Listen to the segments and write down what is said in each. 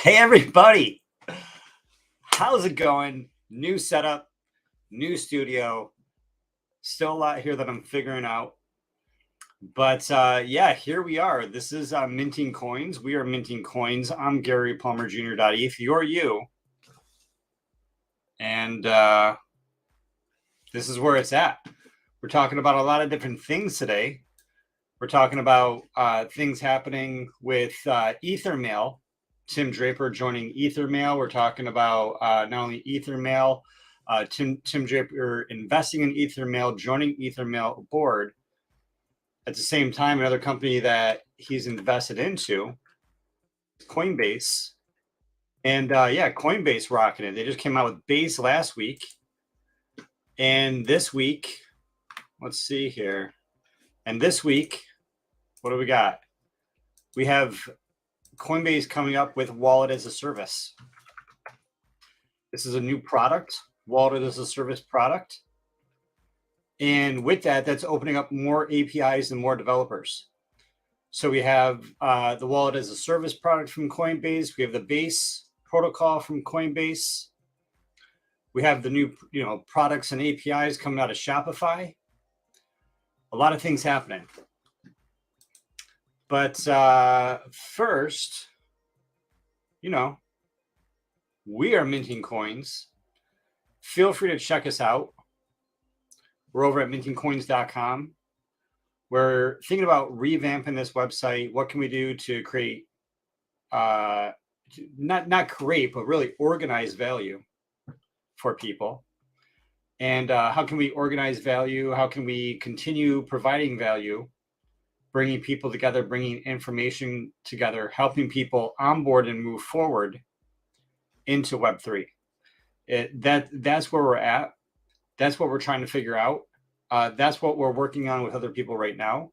Hey, everybody. How's it going? New setup, new studio. Still a lot here that I'm figuring out. But yeah, here we are. This is Minting Coins. We are Minting Coins. I'm Gary Palmer Jr.eth. You're you. And this is where it's at. We're talking about a lot of different things today. We're talking about things happening with EtherMail. Tim Draper joining EtherMail. We're talking about not only EtherMail, Tim Draper investing in EtherMail, joining EtherMail board. At the same time, another company that he's invested into, Coinbase. And yeah, Coinbase rocking it. They just came out with Base last week. And this week, let's see here. And this week, what do we got? We have Coinbase coming up with Wallet as a Service. This is a new product, Wallet as a Service product. And with that, that's opening up more APIs and more developers. So we have the Wallet as a Service product from Coinbase. We have the Base protocol from Coinbase. We have the new products and APIs coming out of Shopify. A lot of things happening. But first, we are Minting Coins. Feel free to check us out. We're over at mintingcoins.com. We're thinking about revamping this website. What can we do to create, not create, but really organize value for people? And how can we organize value? How can we continue providing value? Bringing people together, bringing information together, helping people onboard and move forward into Web3. That's where we're at. That's what we're trying to figure out. That's what we're working on with other people right now.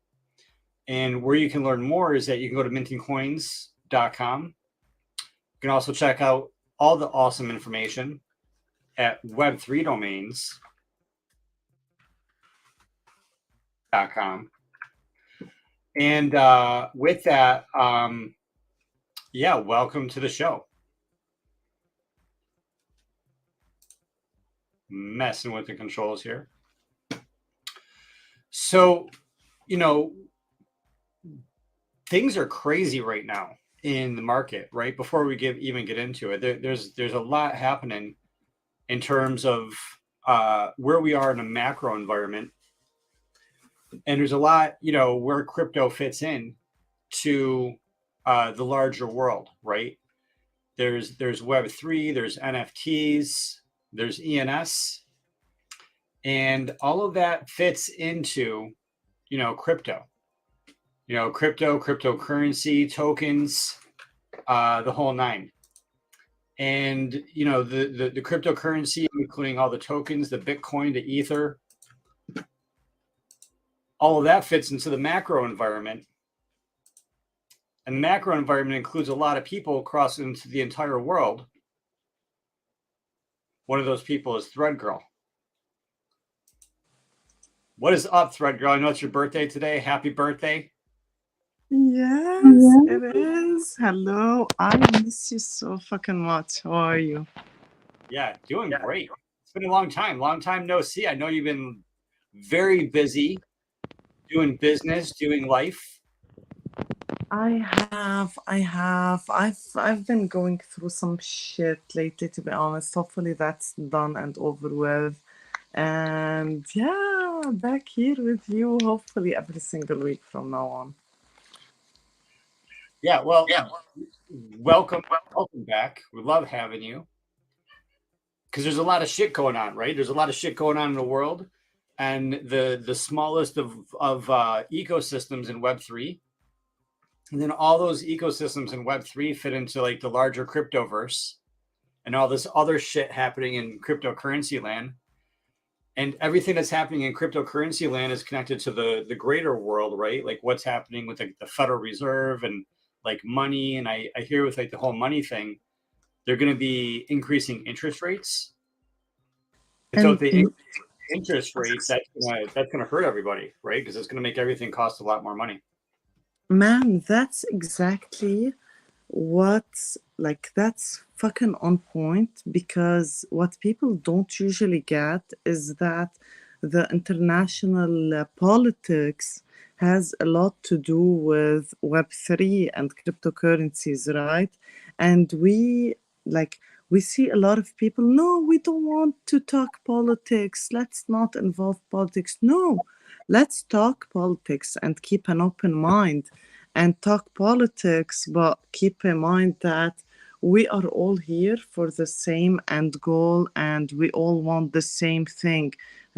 And where you can learn more is that you can go to mintingcoins.com. You can also check out all the awesome information at web3domains.com. And with that, yeah, welcome to the show. Messing with the controls here. So, things are crazy right now in the market, right? Before we even get into it, there's a lot happening in terms of where we are in a macro environment. And there's a lot, where crypto fits in to the larger world, right? There's Web3, there's NFTs, there's ENS, and all of that fits into, crypto. Cryptocurrency, tokens, the whole nine. And, the cryptocurrency, including all the tokens, the Bitcoin, the Ether, all of that fits into the macro environment. And the macro environment includes a lot of people across into the entire world. One of those people is Threadgirl. What is up, Threadgirl? I know it's your birthday today. Happy birthday. Yes, it is. Hello. I miss you so fucking much. How are you? Yeah, doing great. It's been a long time no see. I know you've been very busy doing business, doing life. I have. I've been going through some shit lately, to be honest. Hopefully that's done and over with. And yeah, back here with you, hopefully every single week from now on. Yeah, well, welcome back. We love having you. Because there's a lot of shit going on, right? There's a lot of shit going on in the world. And the smallest of ecosystems in Web3. And then all those ecosystems in Web3 fit into like the larger cryptoverse and all this other shit happening in cryptocurrency land. And everything that's happening in cryptocurrency land is connected to the greater world, right? Like what's happening with the Federal Reserve and like money. And I hear with like the whole money thing, they're going to be increasing interest rates. And so if they increase interest rates, that's going to hurt everybody, right? Because it's going to make everything cost a lot more money. Man, that's exactly what like that's fucking on point, because what people don't usually get is that the international politics has a lot to do with Web3 and cryptocurrencies, right? And we see a lot of people, no, we don't want to talk politics. Let's not involve politics. No, let's talk politics and keep an open mind and talk politics, but keep in mind that we are all here for the same end goal and we all want the same thing,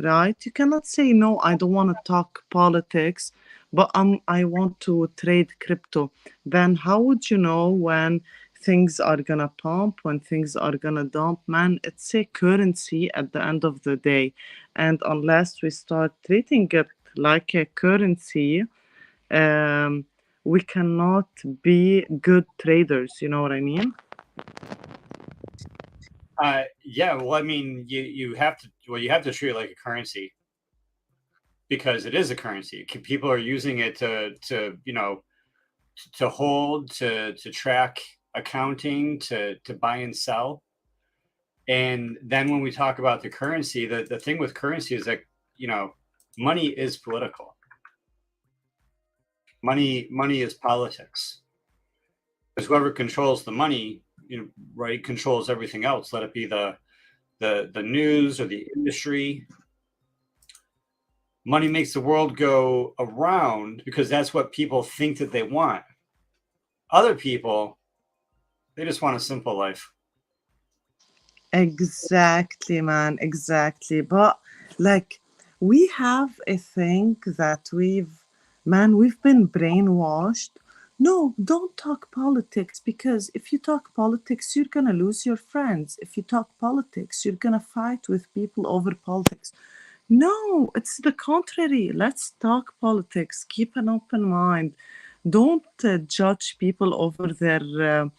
right? You cannot say, no, I don't want to talk politics, but I want to trade crypto. Then how would you know when things are gonna pump, when things are gonna dump? Man, it's a currency at the end of the day. And unless we start treating it like a currency, um, we cannot be good traders. You know what I mean? Yeah, well, I mean, you have to treat it like a currency, because it is a currency. People are using it to to hold, to track accounting, to buy and sell. And then when we talk about the currency, the thing with currency is that, money is political. Money is politics. Because whoever controls the money, right, controls everything else. Let it be the news or the industry. Money makes the world go around because that's what people think that they want. Other people, they just want a simple life. Exactly, man, exactly. But like, we have a thing that we've been brainwashed. No, don't talk politics, because if you talk politics, you're gonna lose your friends. If you talk politics, you're gonna fight with people over politics. No, it's the contrary. Let's talk politics. Keep an open mind. Don't judge people over their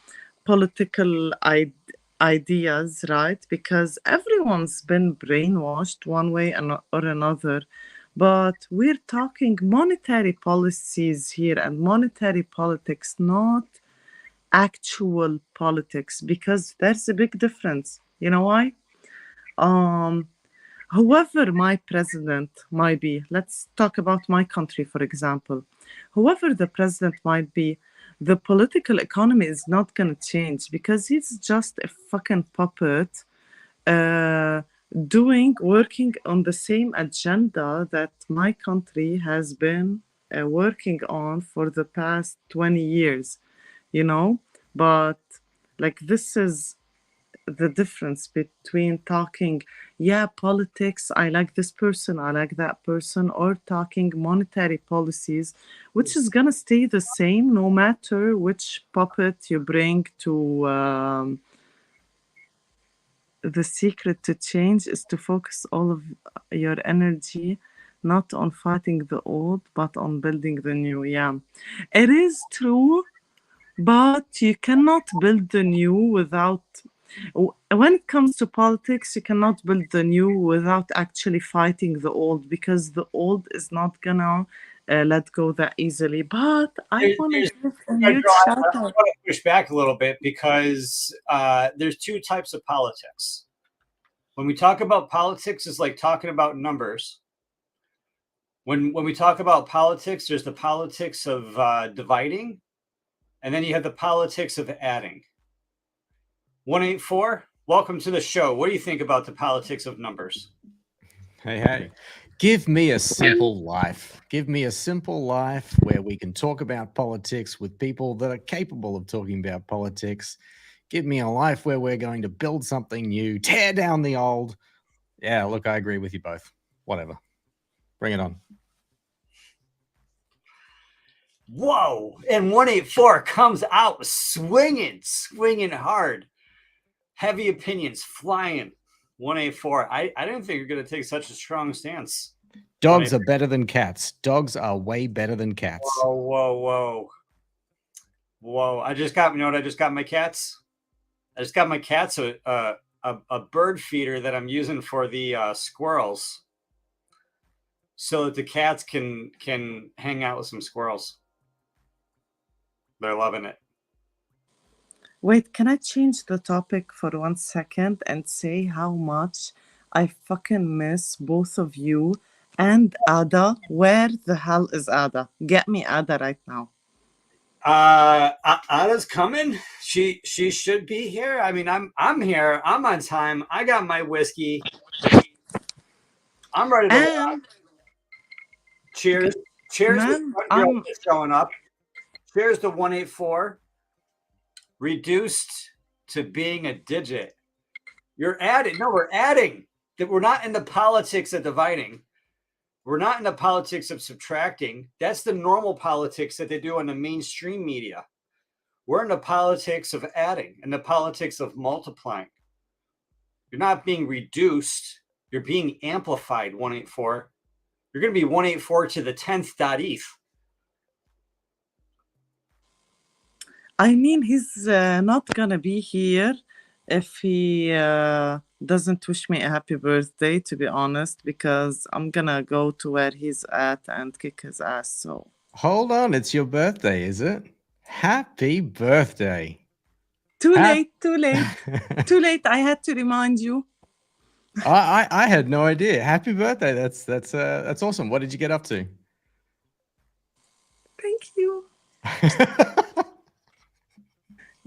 political ideas, right? Because everyone's been brainwashed one way or another. But we're talking monetary policies here and monetary politics, not actual politics, because there's a big difference. You know why? Um, Whoever my president might be, let's talk about my country, for example. Whoever the president might be, the political economy is not going to change, because he's just a fucking puppet uh, working on the same agenda that my country has been working on for the past 20 years, you know? But like, this is the difference between talking, yeah, politics, I like this person, I like that person, or talking monetary policies, which is gonna stay the same no matter which puppet you bring to. The secret to change is to focus all of your energy not on fighting the old, but on building the new. Yeah, it is true, but you cannot build the new without. When it comes to politics, you cannot build the new without actually fighting the old, because the old is not gonna let go that easily. But I want to give a huge shout I out. want to push back a little bit, because there's two types of politics. When we talk about politics, it's like talking about numbers. When we talk about politics, there's the politics of dividing, and then you have the politics of adding. 184, welcome to the show. What do you think about the politics of numbers? Hey. Give me a simple life. Give me a simple life where we can talk about politics with people that are capable of talking about politics. Give me a life where we're going to build something new, tear down the old. Yeah, look, I agree with you both. Whatever. Bring it on. Whoa. And 184 comes out swinging hard. Heavy opinions flying. 184. I didn't think you're going to take such a strong stance. Dogs are better than cats. Dogs are way better than cats. Whoa. I just got, I just got my cats? I just got my cats a bird feeder that I'm using for the squirrels, so that the cats can hang out with some squirrels. They're loving it. Wait, can I change the topic for 1 second and say how much I fucking miss both of you and Ada? Where the hell is Ada? Get me Ada right now. Anna's coming. She should be here. I mean, I'm here. I'm on time. I got my whiskey. I'm ready to rock. And Cheers. Cheers to man, Threadgirl that's showing up. Cheers to 184. Reduced to being a digit. You're adding. No, we're adding. That we're not in the politics of dividing. We're not in the politics of subtracting. That's the normal politics that they do on the mainstream media. We're in the politics of adding and the politics of multiplying. You're not being reduced. You're being amplified, 184. You're going to be 184 to the 10th.eth. I mean, he's not gonna be here if he doesn't wish me a happy birthday, to be honest, because I'm gonna go to where he's at and kick his ass. So Hold on, it's your birthday, is it? Happy birthday. too late. Too late. I had to remind you. I had no idea. Happy birthday. That's awesome. What did you get up to? Thank you.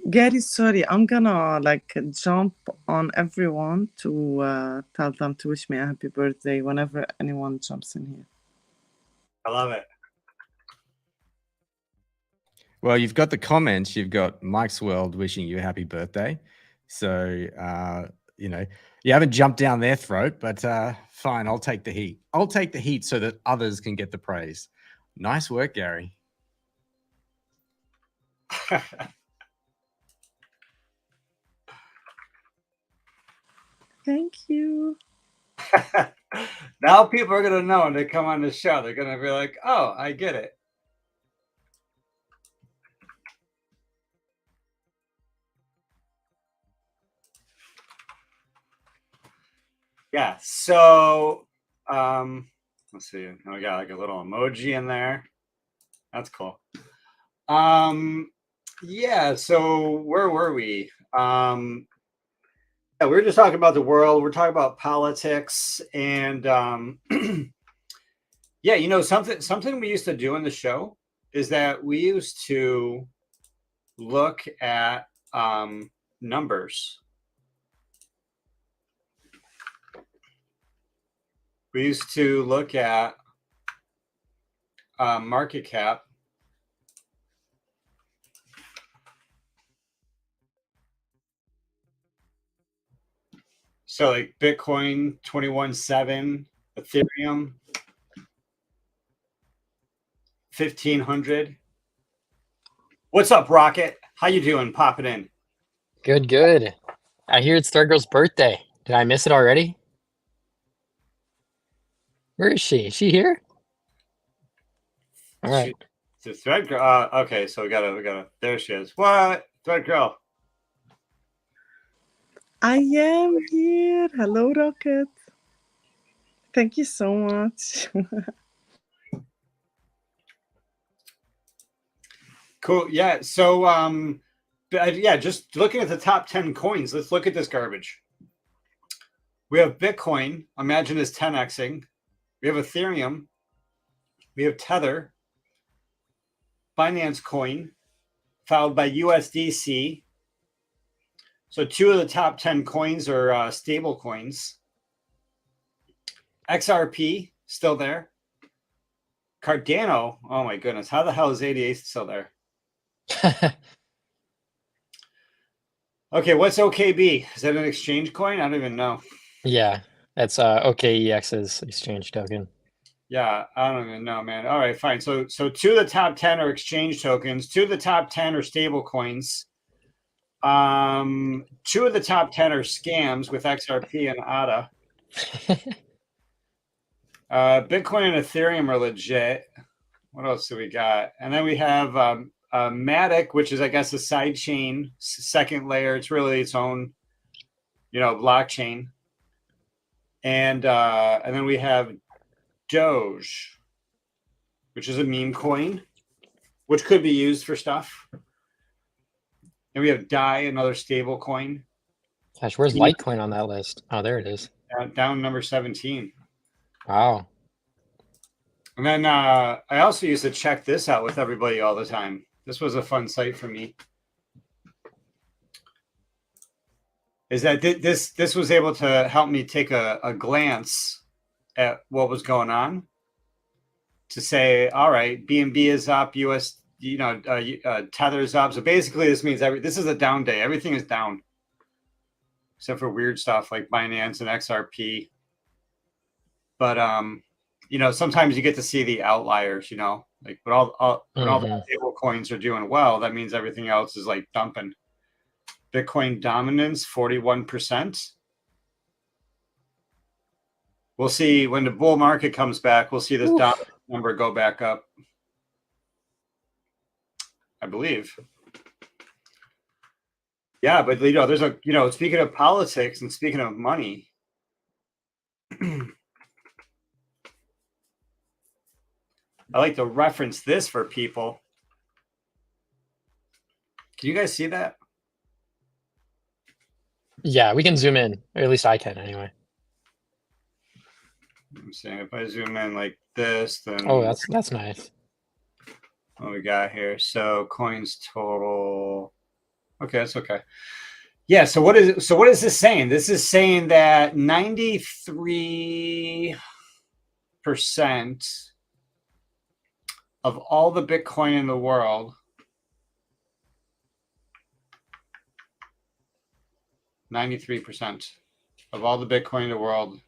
Gary, sorry, I'm gonna like jump on everyone to tell them to wish me a happy birthday whenever anyone jumps in here. I love it. Well, you've got the comments. You've got Mike's World wishing you a happy birthday. So, you haven't jumped down their throat, but fine, I'll take the heat. I'll take the heat so that others can get the praise. Nice work, Gary. Thank you. Now people are going to know when they come on the show. They're going to be like, oh, I get it. Yeah. So, let's see. Now we got like a little emoji in there. That's cool. Yeah. So where were we? Yeah, we were just talking about the world. We're talking about politics, and yeah, something we used to do in the show is that we used to look at numbers. We used to look at market cap. So like Bitcoin 21.7, Ethereum 1,500. What's up, Rocket? How you doing? Popping in. Good. I hear it's Threadgirl's birthday. Did I miss it already? Where is she? Is she here? All right. It's Threadgirl. Okay, so we gotta. There she is. What? Threadgirl. I am here. Hello, Rocket. Thank you so much. Cool. Yeah. So, yeah, just looking at the top 10 coins, let's look at this garbage. We have Bitcoin, imagine is 10xing. We have Ethereum. We have Tether. Binance Coin, followed by USDC. So 2 of the top 10 coins are stable coins. XRP, still there. Cardano, oh my goodness, how the hell is 88 still there? Okay, what's OKB? Is that an exchange coin? I don't even know. Yeah, that's OKEX's exchange token. Yeah, I don't even know, man. All right, fine. So 2 of the top 10 are exchange tokens. 2 of the top 10 are stable coins. 2 of the top 10 are scams with XRP and ADA. Bitcoin and Ethereum are legit. What else do we got? And then we have Matic, which is, I guess, a side chain, second layer. It's really its own, blockchain. And then we have Doge, which is a meme coin, which could be used for stuff. And we have DAI, another stable coin, Gosh, where's Yeah. Litecoin on that list? Oh, there it is. down number 17. Wow. And then I also used to check this out with everybody all the time. This was a fun site for me. Is that this was able to help me take a glance at what was going on to say, all right, BNB is up, US, Tether is up. So basically, this means this is a down day. Everything is down, except for weird stuff like Binance and XRP. But sometimes you get to see the outliers. Like when all the stable coins are doing well, that means everything else is like dumping. Bitcoin dominance 41%. We'll see when the bull market comes back. We'll see this dominance number go back up, I believe. Yeah, but there's speaking of politics and speaking of money, I like to reference this for people. Can you guys see that? Yeah, we can zoom in, or at least I can anyway. I'm saying if I zoom in like this, then Oh, that's nice. What we got here? So coins total. Okay, that's okay. Yeah. So what is this saying? This is saying that 93% of all the Bitcoin in the world, 93% of all the Bitcoin in the world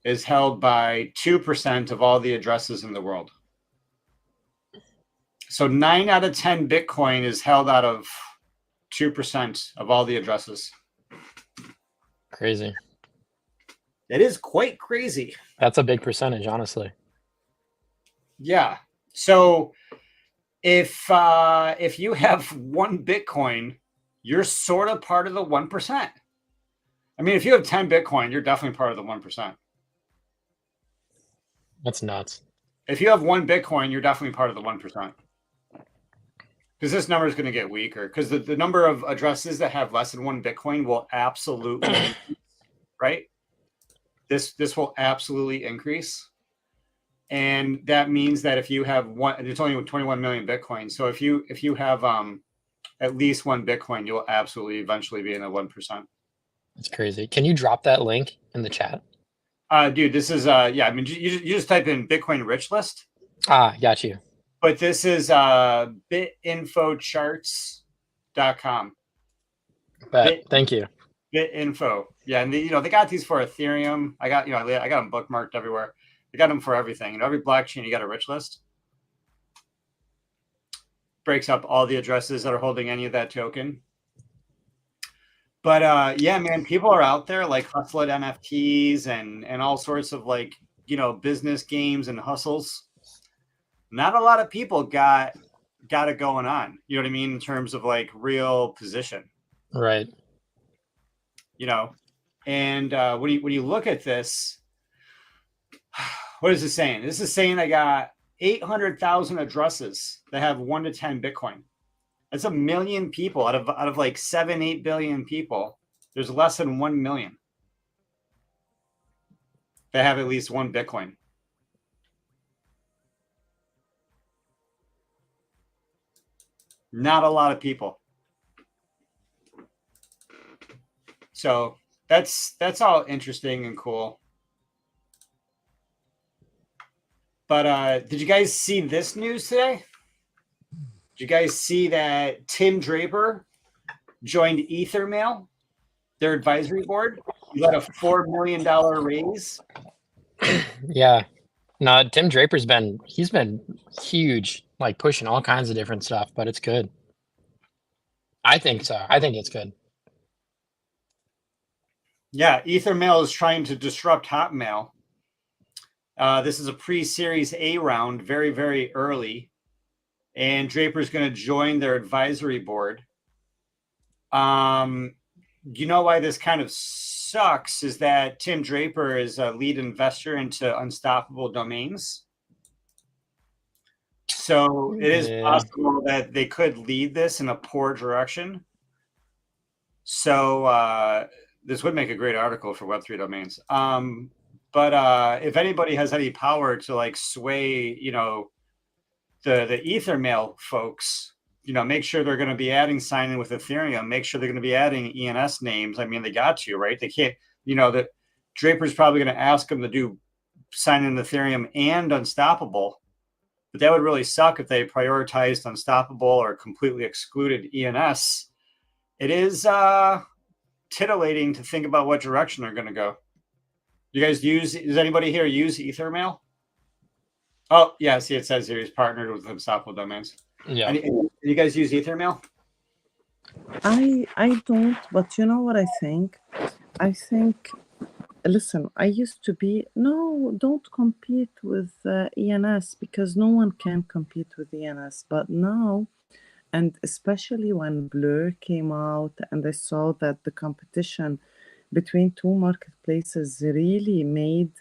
is held by 2% of all the addresses in the world. So 9 out of 10 Bitcoin is held out of 2% of all the addresses. Crazy. It is quite crazy. That's a big percentage, honestly. Yeah. So if you have one Bitcoin, you're sort of part of the 1%. I mean, if you have 10 Bitcoin, you're definitely part of the 1%. That's nuts. If you have one Bitcoin, you're definitely part of the 1%. Because this number is going to get weaker. Because the number of addresses that have less than one Bitcoin will absolutely increase, right? This will absolutely increase. And that means that if you have one, it's only 21 million Bitcoin. So if you have at least one Bitcoin, you'll absolutely eventually be in the 1%. That's crazy. Can you drop that link in the chat? Dude, this is I mean, you just type in Bitcoin rich list. Got you. But this is bitinfocharts.com. Thank you. Bitinfo. Yeah, and they got these for Ethereum. I got them bookmarked everywhere. They got them for everything. Every blockchain you got a rich list. Breaks up all the addresses that are holding any of that token. But yeah, man, people are out there like hustling NFTs and all sorts of like, business games and hustles. Not a lot of people got it going on. You know what I mean? In terms of like real position. Right. And when you look at this, what is it saying? This is saying I got 800,000 addresses that have 1 to 10 Bitcoin. That's 1 million people out of like 7-8 billion people. There's less than 1 million that have at least one Bitcoin. Not a lot of people. So that's all interesting and cool. But did you guys see this news today? Did you guys see that Tim Draper joined EtherMail, their advisory board? He got a $4 million raise. Yeah. No, Tim Draper's been huge, like pushing all kinds of different stuff, but it's good. I think so. I think it's good. Yeah, EtherMail is trying to disrupt Hotmail. This is a pre-series A round, very, very early. And Draper's going to join their advisory board. You know why this kind of sucks is that Tim Draper is a lead investor into Unstoppable Domains. So it is Yeah. possible that they could lead this in a poor direction. So this would make a great article for Web3 domains. But if anybody has any power to like sway, the EtherMail folks, make sure they're going to be adding sign-in with Ethereum. Make sure they're going to be adding ENS names. I mean, they got to, right? They can't, that Draper's probably going to ask them to do sign-in Ethereum and Unstoppable. But that would really suck if they prioritized Unstoppable or completely excluded ENS. It is titillating to think about what direction they're going to go. Does anybody here use EtherMail? Oh, yeah, see, it says here he's partnered with Unstoppable Domains. Yeah. You guys use EtherMail? I don't, but you know what I think? I think, listen, I used to be, no, don't compete with ENS, because no one can compete with ENS. But now, and especially when Blur came out and I saw that the competition between two marketplaces really made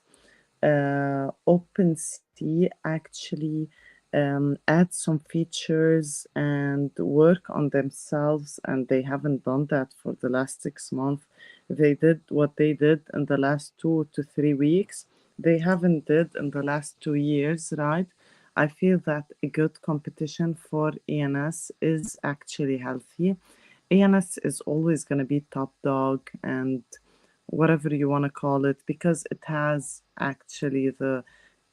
OpenSea actually add some features and work on themselves, and they haven't done that for the last 6 months. They did what they did in the last 2 to 3 weeks. They haven't did in the last 2 years, right? I feel that a good competition for ENS is actually healthy. ENS is always going to be top dog and whatever you want to call it, because it has actually the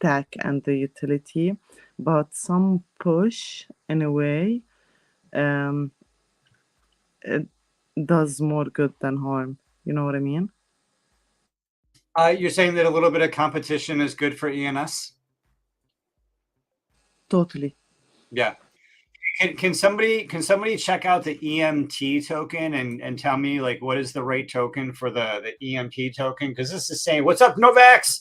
tech and the utility, but some push in a way, it does more good than harm. You know what I mean? You're saying that a little bit of competition is good for ENS? Totally. Yeah. Can somebody check out the EMT token and tell me like what is the right token for the EMT token? Because this is saying, what's up, Novax?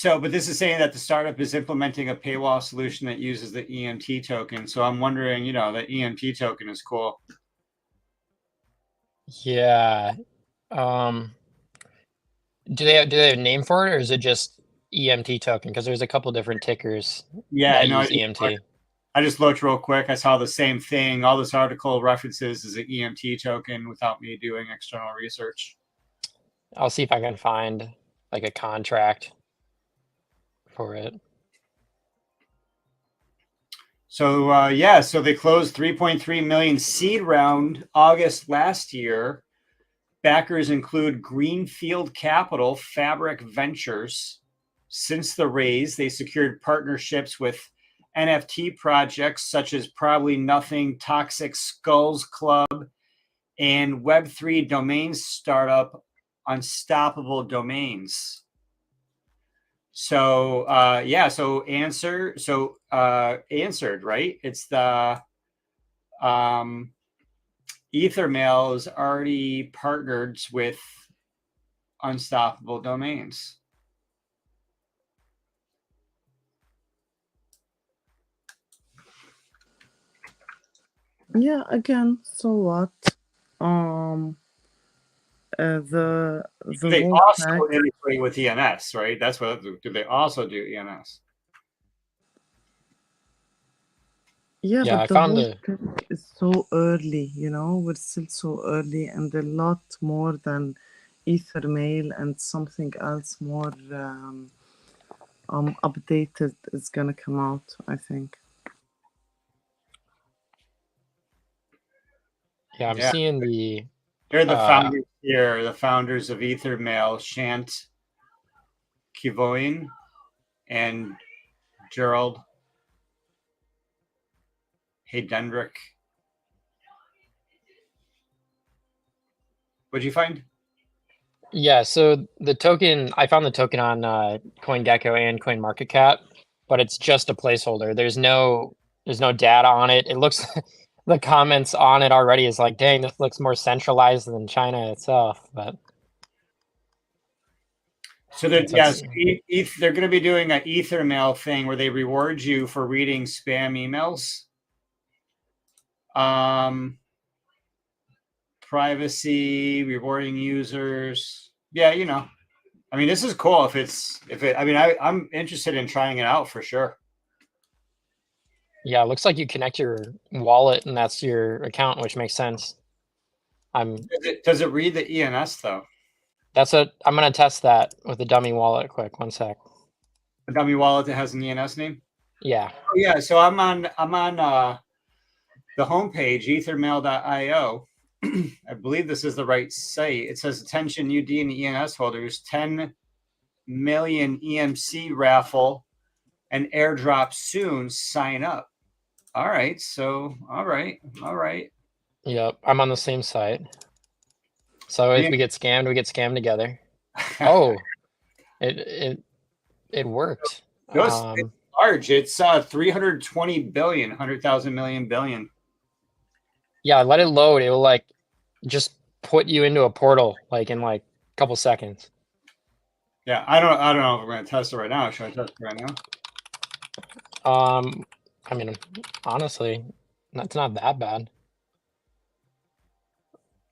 But this is saying that the startup is implementing a paywall solution that uses the EMT token. So I'm wondering, the EMT token is cool. Yeah. Do they have a name for it, or is it just EMT token? Because there's a couple different tickers Yeah, that no, use EMT. I just looked real quick. I saw the same thing. All this article references is an EMT token without me doing external research. I'll see if I can find like a contract for it. So so they closed 3.3 million seed round August last year. Backers include Greenfield Capital, Fabric Ventures. Since the raise, they secured partnerships with NFT projects such as Probably Nothing, Toxic Skulls Club, and Web3 domain startup Unstoppable Domains. So answered, right? It's the EtherMail is already partnered with Unstoppable Domains. Yeah, again, so what? The They whole also tech, integrate with ENS, right? That's what do they also do ENS? yeah, Yeah, but I the found whole the tech is so early, we're still so early, and a lot more than EtherMail and something else more updated is gonna come out, I think. yeah, I'm seeing the They're the founders here, the founders of EtherMail, Shant Kivoin and Gerald Heydendrick. What'd you find? Yeah, so the token, I found the token on CoinGecko and CoinMarketCap, but it's just a placeholder. There's no data on it. It looks the comments on it already is like, dang, this looks more centralized than China itself. But so they're going to be doing an EtherMail thing where they reward you for reading spam emails. privacy, rewarding users. Yeah, you know, I mean, this is cool. I'm interested in trying it out for sure. Yeah, it looks like you connect your wallet and that's your account, which makes sense. Does it read the ENS though? I'm gonna test that with a dummy wallet quick. One sec. A dummy wallet that has an ENS name? Yeah. Oh, yeah, so I'm on the homepage, ethermail.io. I believe this is the right site. It says, attention UD and ENS holders, 10 million EMC raffle and airdrop soon. Sign up. All right. So, all right. Yep. I'm on the same site. So if we get scammed, we get scammed together. Oh, it worked. It's large. It's 320 billion, 100,000 million billion. Yeah, let it load. It will like just put you into a portal like in like a couple seconds. Yeah, I don't know if we're gonna test it right now. Should I test it right now? I mean, honestly, it's not that bad.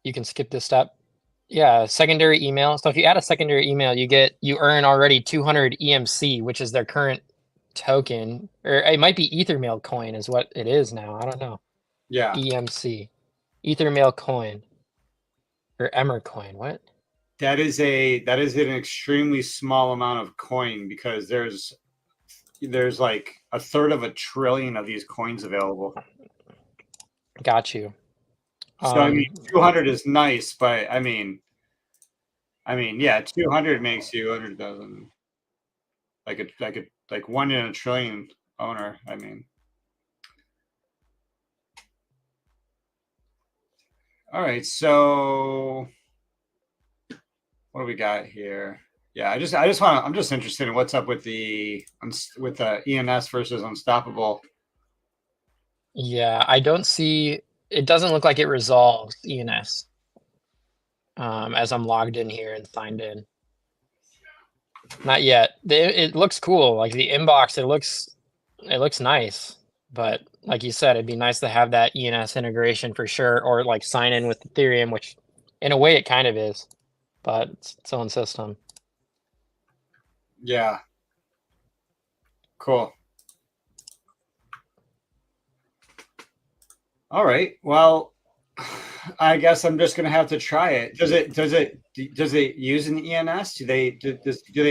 You can skip this step. Yeah, secondary email. So if you add a secondary email, you earn already 200 EMC, which is their current token, or it might be EtherMail coin is what it is now. I don't know. Yeah. EMC, EtherMail coin, or Emmer coin. What? That is an extremely small amount of coin because there's like 1/3 of a trillion of these coins available. Got you. So I mean, 200 is nice, but I mean, yeah, 200 makes you 100,000, like 1 in a trillion owner. I mean, all right. So what do we got here? Yeah, I'm just interested in what's up with the ENS versus Unstoppable. Yeah, I don't see. It doesn't look like it resolves ENS. As I'm logged in here and signed in. Not yet. It looks cool. Like the inbox, it looks nice. But like you said, it'd be nice to have that ENS integration for sure, or like sign in with Ethereum, which in a way it kind of is, but it's its own system. Yeah. Cool. All right. Well, I guess I'm just gonna have to try it. Does it use an ENS? Do they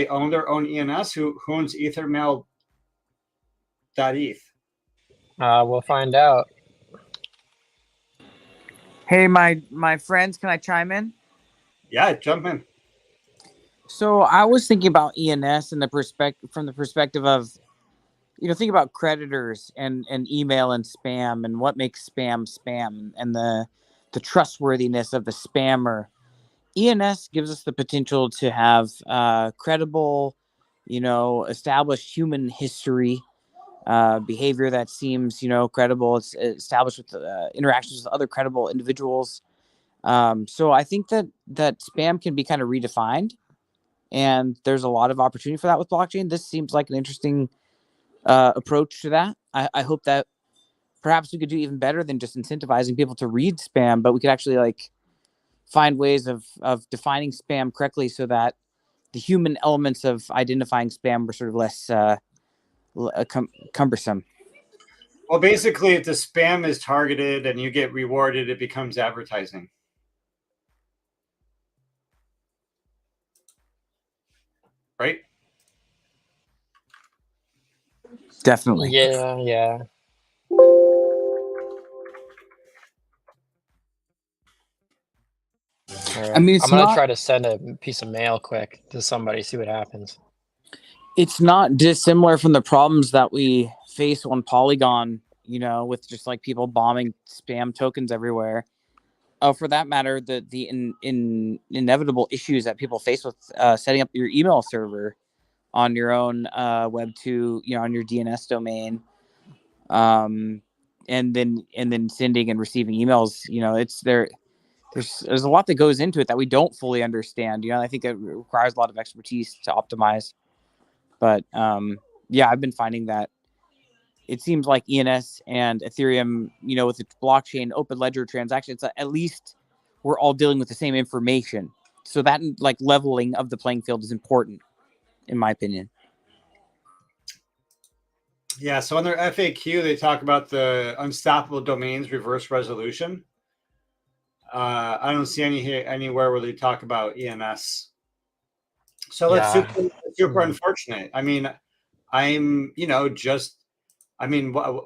own their own ENS? Who owns EtherMail.eth? We'll find out. Hey, my friends, can I chime in? Yeah, jump in. So I was thinking about ENS from the perspective of, think about creditors and email and spam and what makes spam and the trustworthiness of the spammer. ENS gives us the potential to have credible, established human history, behavior that seems, credible. It's established with interactions with other credible individuals. So I think that spam can be kind of redefined, and there's a lot of opportunity for that with blockchain. This seems like an interesting approach to that. I hope that perhaps we could do even better than just incentivizing people to read spam, but we could actually like find ways of defining spam correctly so that the human elements of identifying spam were sort of less cumbersome. Well, basically, if the spam is targeted and you get rewarded, it becomes advertising. Right? Definitely. Yeah. Right. I mean, I'm gonna try to send a piece of mail quick to somebody, see what happens. It's not dissimilar from the problems that we face on Polygon, with just like people bombing spam tokens everywhere. For that matter, the inevitable issues that people face with setting up your email server on your own Web 2, on your DNS domain, and then sending and receiving emails. It's there. There's a lot that goes into it that we don't fully understand. I think it requires a lot of expertise to optimize. But I've been finding that it seems like ENS and Ethereum, with the blockchain open ledger transactions, at least we're all dealing with the same information. So that like leveling of the playing field is important, in my opinion. Yeah, so on their FAQ, they talk about the unstoppable domains reverse resolution. I don't see anywhere where they talk about ENS. So that's Yeah. super unfortunate. I mean, I'm,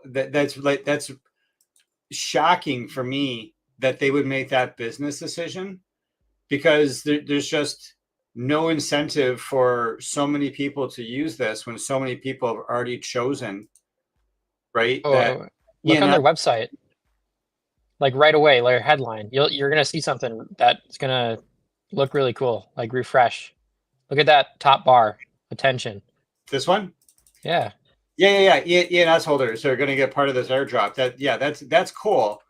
that's shocking for me that they would make that business decision, because there's just no incentive for so many people to use this when so many people have already chosen, right? That Look on ENS their website, like right away, like headline. You're gonna see something that's gonna look really cool. Like refresh. Look at that top bar. Attention. This one? Yeah. Yeah. ENS holders are going to get part of this airdrop. That's cool.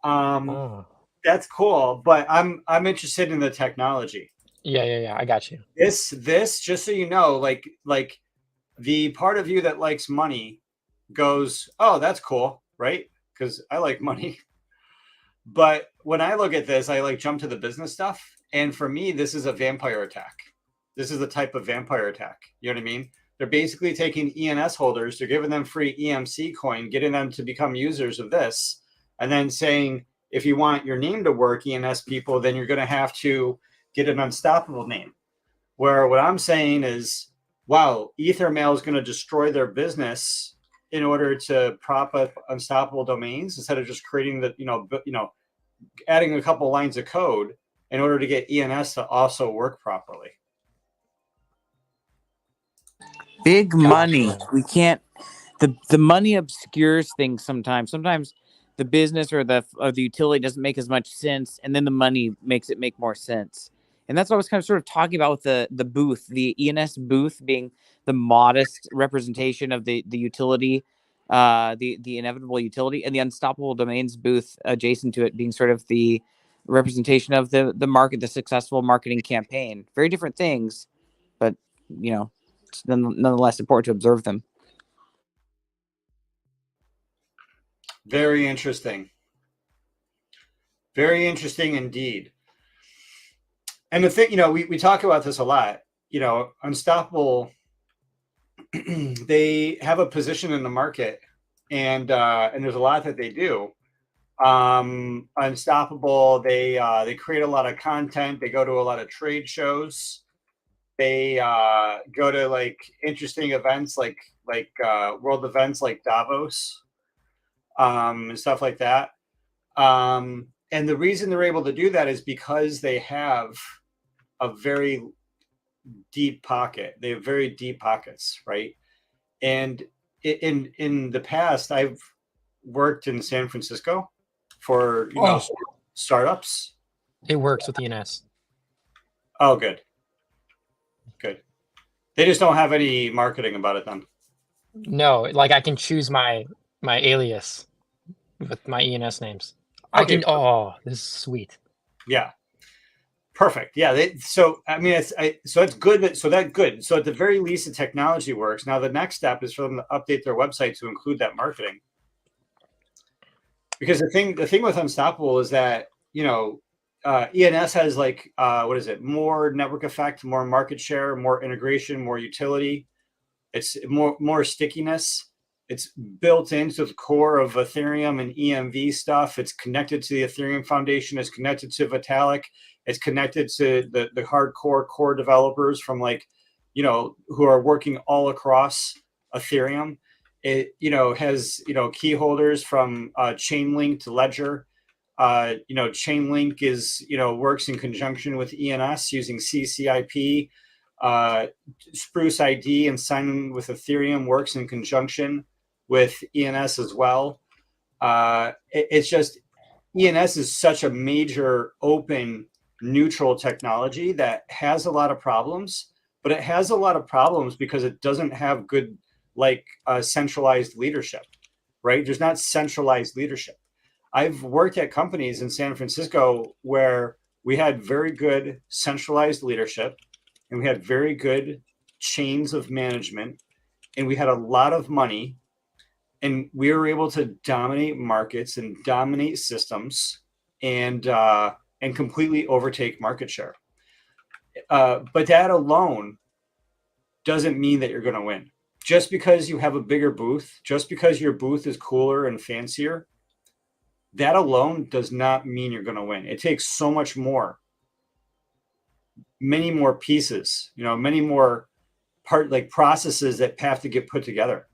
Oh. That's cool. But I'm interested in the technology. Yeah. I got you. This just so you know, like the part of you that likes money goes, oh, that's cool, right? Because I like money. But when I look at this, I like jump to the business stuff, and for me, this is a vampire attack. This is the type of vampire attack. You know what I mean? They're basically taking ENS holders, they're giving them free EMC coin, getting them to become users of this, and then saying, if you want your name to work, ENS people, then you're going to have to get an unstoppable name. Where what I'm saying is, wow, EtherMail is going to destroy their business in order to prop up unstoppable domains instead of just creating the, adding a couple lines of code in order to get ENS to also work properly. Big money. We can't. The money obscures things sometimes. Sometimes the business or the utility doesn't make as much sense, and then the money makes it make more sense. And that's what I was kind of sort of talking about with the booth, the ENS booth being the modest representation of the utility, the inevitable utility, and the unstoppable domains booth adjacent to it being sort of the representation of the market, the successful marketing campaign. Very different things, but it's nonetheless important to observe them. Very interesting. Very interesting indeed. And the thing, we talk about this a lot. Unstoppable, they have a position in the market, and there's a lot that they do. Unstoppable, they create a lot of content. They go to a lot of trade shows. They go to like interesting events like world events like Davos, and stuff like that. And the reason they're able to do that is because they have a very deep pocket. They have very deep pockets, right? And in the past, I've worked in San Francisco for startups. It works with ENS. Oh, good. They just don't have any marketing about it then. No, like I can choose my alias with my ENS names. Okay. Oh, this is sweet. Yeah. Perfect. Yeah. So it's good. So at the very least, the technology works. Now the next step is for them to update their website to include that marketing. Because the thing with Unstoppable is that ENS has more network effect, more market share, more integration, more utility. It's more stickiness. It's built into the core of Ethereum and EMV stuff. It's connected to the Ethereum Foundation. It's connected to Vitalik. It's connected to the hardcore core developers from who are working all across Ethereum. It has key holders from Chainlink to Ledger. Chainlink is works in conjunction with ENS using CCIP. Spruce ID and signing with Ethereum works in conjunction with ENS as well. It's just ENS is such a major open neutral technology that has a lot of problems, but it has a lot of problems because it doesn't have good centralized leadership, right? There's not centralized leadership. I've worked at companies in San Francisco where we had very good centralized leadership, and we had very good chains of management, and we had a lot of money, and we were able to dominate markets and dominate systems and and completely overtake market share. But that alone doesn't mean that you're going to win. Just because you have a bigger booth, just because your booth is cooler and fancier, that alone does not mean you're going to win. It takes so much more, many more pieces, many more processes that have to get put together.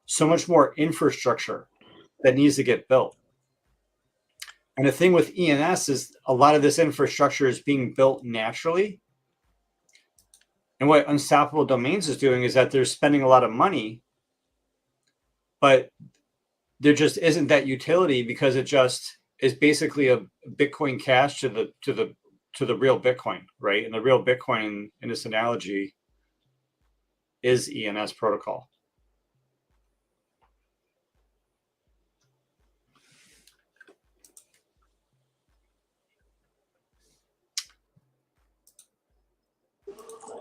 So much more infrastructure that needs to get built. And the thing with ENS is a lot of this infrastructure is being built naturally. And what Unstoppable Domains is doing is that they're spending a lot of money, but there just isn't that utility because it just is basically a Bitcoin Cash to the real Bitcoin, right? And the real Bitcoin in this analogy is ENS protocol.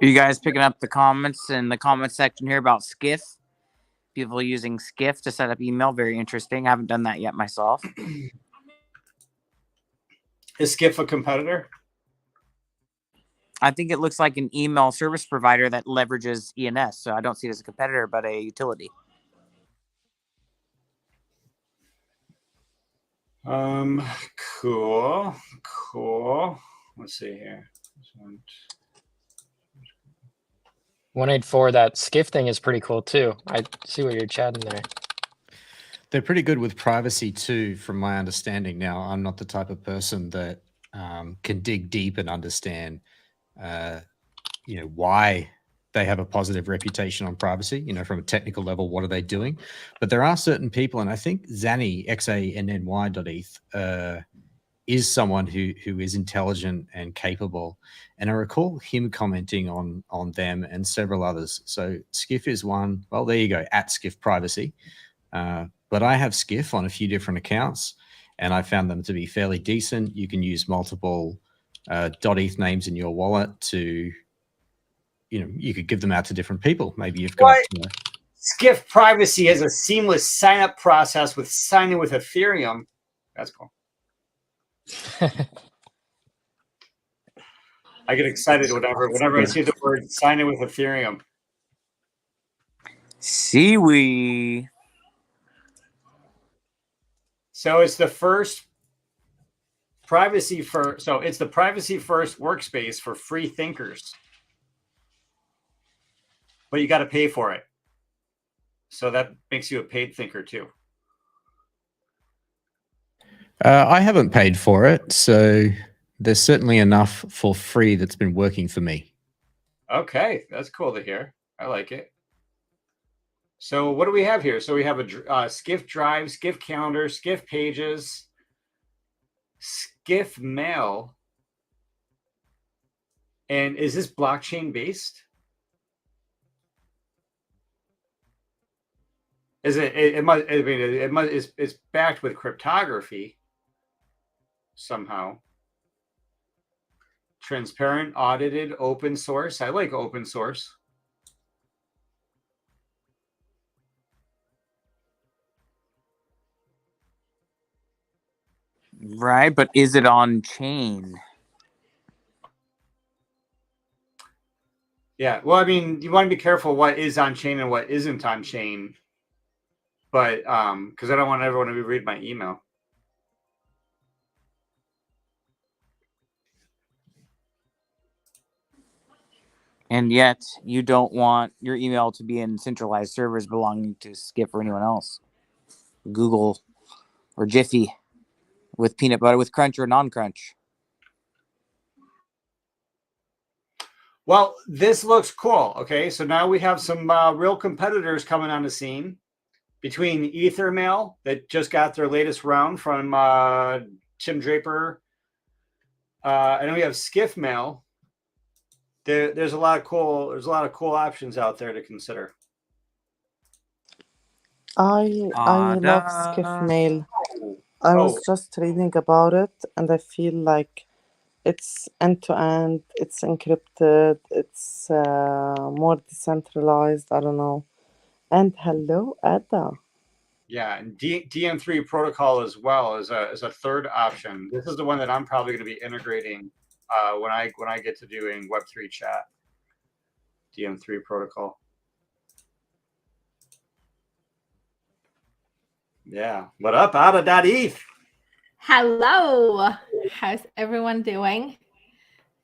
Are you guys picking up the comments in the comment section here about Skiff? People using Skiff to set up email. Very interesting. I haven't done that yet myself. Is Skiff a competitor? I think it looks like an email service provider that leverages ENS. So I don't see it as a competitor, but a utility. Cool. Let's see here. 184, that Skiff thing is pretty cool too. I see what you're chatting there. They're pretty good with privacy too, from my understanding. Now, I'm not the type of person that can dig deep and understand, why they have a positive reputation on privacy. From a technical level, what are they doing? But there are certain people, and I think Zanny XANNY.eth is someone who is intelligent and capable. And I recall him commenting on them and several others. So Skiff is one. Well, there you go, at Skiff Privacy. But I have Skiff on a few different accounts, and I found them to be fairly decent. You can use multiple .eth names in your wallet to, you could give them out to different people. Maybe you've got... Skiff Privacy has a seamless sign-up process with signing with Ethereum. That's cool. I get excited whenever I see the word sign in with Ethereum. Seaweed. So it's the first privacy first. So it's the privacy first workspace for free thinkers, but you got to pay for it. So that makes you a paid thinker too. I haven't paid for it, so there's certainly enough for free that's been working for me. Okay, that's cool to hear. I like it. So what do we have here? So we have a Skiff Drive, Skiff Calendar, Skiff Pages, Skiff Mail. And is this blockchain based? Is it? It must. I mean, it must. It's backed with cryptography somehow. Transparent, audited, open source. I like open source. Right, but is it on chain? Yeah. Well, I mean, you want to be careful what is on chain and what isn't on chain. But because I don't want everyone to read my email. And yet you don't want your email to be in centralized servers belonging to Skiff or anyone else. Google or Jiffy with peanut butter, with crunch or non-crunch. Well, this looks cool. Okay, so now we have some real competitors coming on the scene between EtherMail that just got their latest round from Tim Draper, and then we have Skiff Mail. There's a lot of cool options out there to consider. I love Skiff Mail. I was just reading about it, and I feel like it's end-to-end, it's encrypted, it's more decentralized. I don't know. And hello, Ada. Yeah, and DM3 Protocol as well is a third option. This is the one that I'm probably going to be integrating when I get to doing Web3 chat. DM3 Protocol. Yeah. What up, Ada.eth? Hello. How's everyone doing?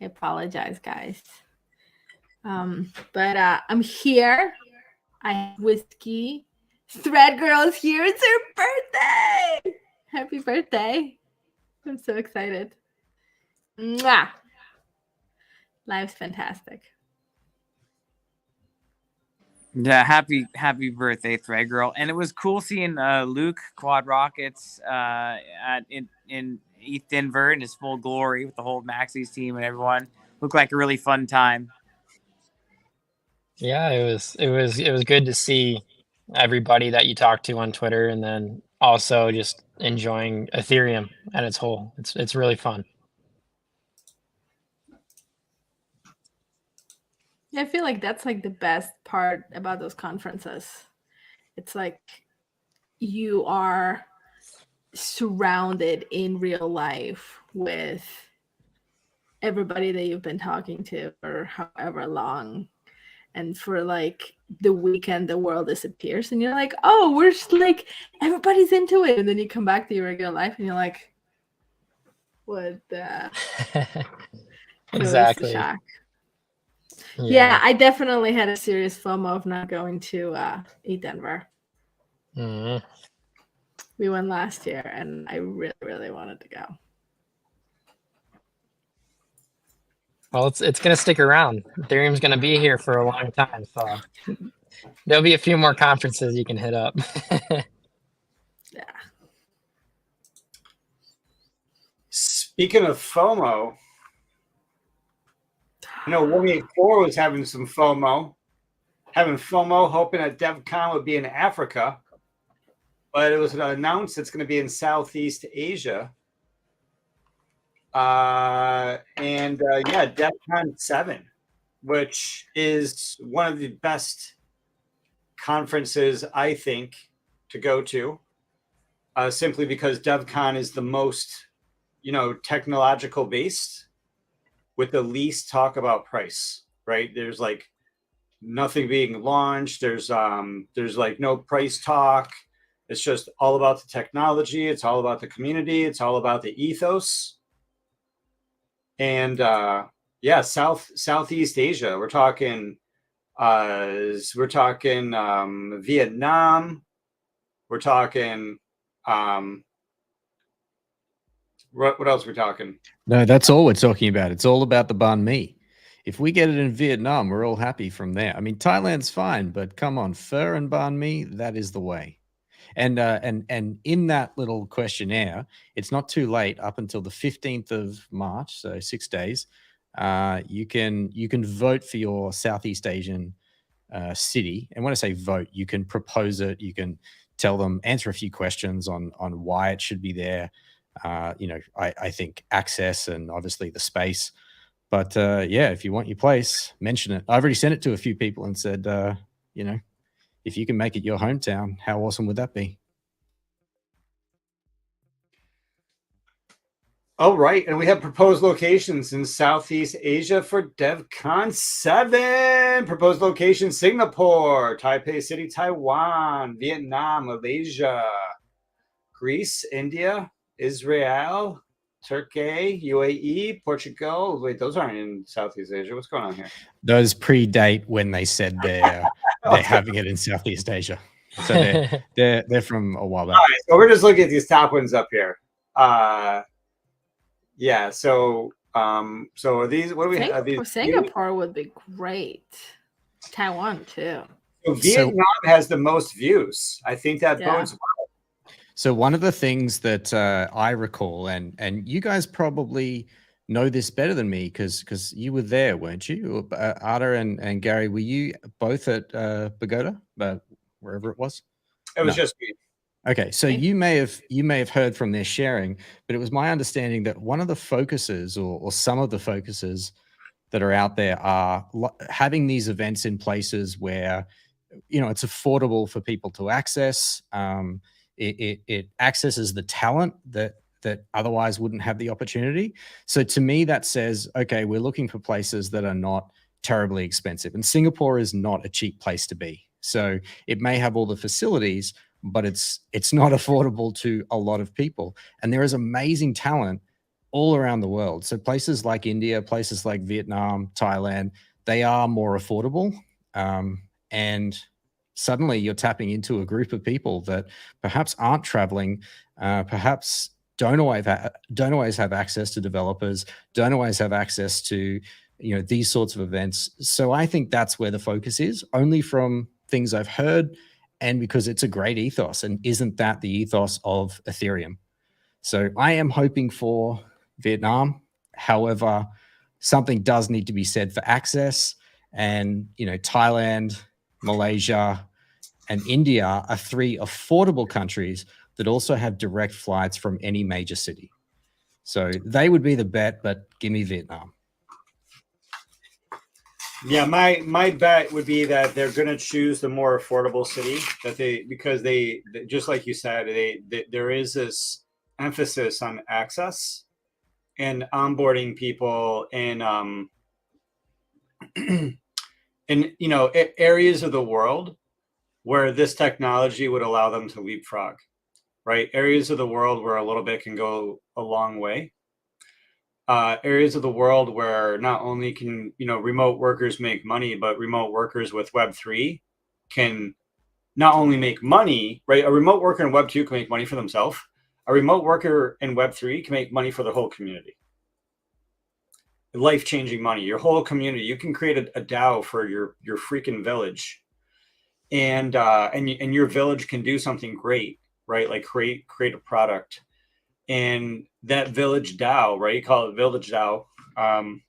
I apologize, guys. But I'm here. I have whiskey. Threadgirl's here. It's her birthday. Happy birthday. I'm so excited. Mwah. Life's fantastic. Yeah, happy birthday, Threadgirl. And it was cool seeing Luke Quad Rockets in ETH Denver in his full glory with the whole Maxis team and everyone. Looked like a really fun time. Yeah, it was good to see everybody that you talked to on Twitter, and then also just enjoying Ethereum at its whole. It's really fun. Yeah, I feel like that's like the best part about those conferences. It's like you are surrounded in real life with everybody that you've been talking to for however long. And for like the weekend, the world disappears and you're like, oh, we're just like, everybody's into it. And then you come back to your regular life and you're like, what the? Exactly. Shock. Yeah, I definitely had a serious FOMO of not going to ETH Denver. Mm-hmm. We went last year and I really, really wanted to go. Well, it's going to stick around. Ethereum's going to be here for a long time, so there'll be a few more conferences you can hit up. Yeah. Speaking of FOMO, I know 184 was having some FOMO. Having FOMO, hoping that Devcon would be in Africa. But it was announced it's going to be in Southeast Asia. Yeah, Devcon 7, which is one of the best conferences, I think, to go to, simply because Devcon is the most, technological based with the least talk about price, right? There's like nothing being launched. There's like no price talk. It's just all about the technology. It's all about the community. It's all about the ethos. And Southeast Asia. We're talking Vietnam. We're talking what else are we talking? No, that's all we're talking about. It's all about the banh mi. If we get it in Vietnam, we're all happy from there. I mean, Thailand's fine, but come on, pho and banh mi, that is the way. And in that little questionnaire, it's not too late. Up until the 15th of March, so 6 days, you can vote for your Southeast Asian city. And when I say vote, you can propose it. You can tell them, answer a few questions on why it should be there. I think access and obviously the space. But if you want your place, mention it. I've already sent it to a few people and said, if you can make it your hometown, how awesome would that be? Oh, right. And we have proposed locations in Southeast Asia for Devcon 7. Proposed locations: Singapore, Taipei City, Taiwan, Vietnam, Malaysia, Greece, India, Israel, Turkey, UAE, Portugal. Wait, those aren't in Southeast Asia. What's going on here? Those predate when they said they're having it in Southeast Asia. So they're from a while back. All right, so we're just looking at these top ones up here. So are these, what do we have? Singapore would be great. Taiwan too. So Vietnam has the most views. I think that bodes well. So one of the things that I recall, and you guys probably know this better than me because you were there, weren't you? Ada and Gary, were you both at Pagoda, wherever it was? It was just me. Okay, so you may have heard from their sharing, but it was my understanding that one of the focuses or some of the focuses that are out there are having these events in places where it's affordable for people to access. It accesses the talent that otherwise wouldn't have the opportunity. So to me, that says, okay, we're looking for places that are not terribly expensive. And Singapore is not a cheap place to be. So it may have all the facilities, but it's not affordable to a lot of people. And there is amazing talent all around the world. So places like India, places like Vietnam, Thailand, they are more affordable. And suddenly you're tapping into a group of people that perhaps aren't traveling, perhaps don't always have access to developers, don't always have access to these sorts of events. So I think that's where the focus is, only from things I've heard, and because it's a great ethos. And isn't that the ethos of Ethereum? So I am hoping for Vietnam. However, something does need to be said for access. And Thailand, Malaysia, and India are 3 affordable countries that also have direct flights from any major city. So they would be the bet, but give me Vietnam. Yeah, my bet would be that they're going to choose the more affordable city, because they just like you said, there is this emphasis on access and onboarding people in areas of the world where this technology would allow them to leapfrog, right? Areas of the world where a little bit can go a long way. Areas of the world where not only can remote workers make money, but remote workers with Web3 can not only make money, right? A remote worker in Web2 can make money for themselves. A remote worker in Web3 can make money for the whole community. Life-changing money. Your whole community. You can create a DAO for your freaking village, and your village can do something great, right? Like create a product. And that village DAO, right? You call it village DAO.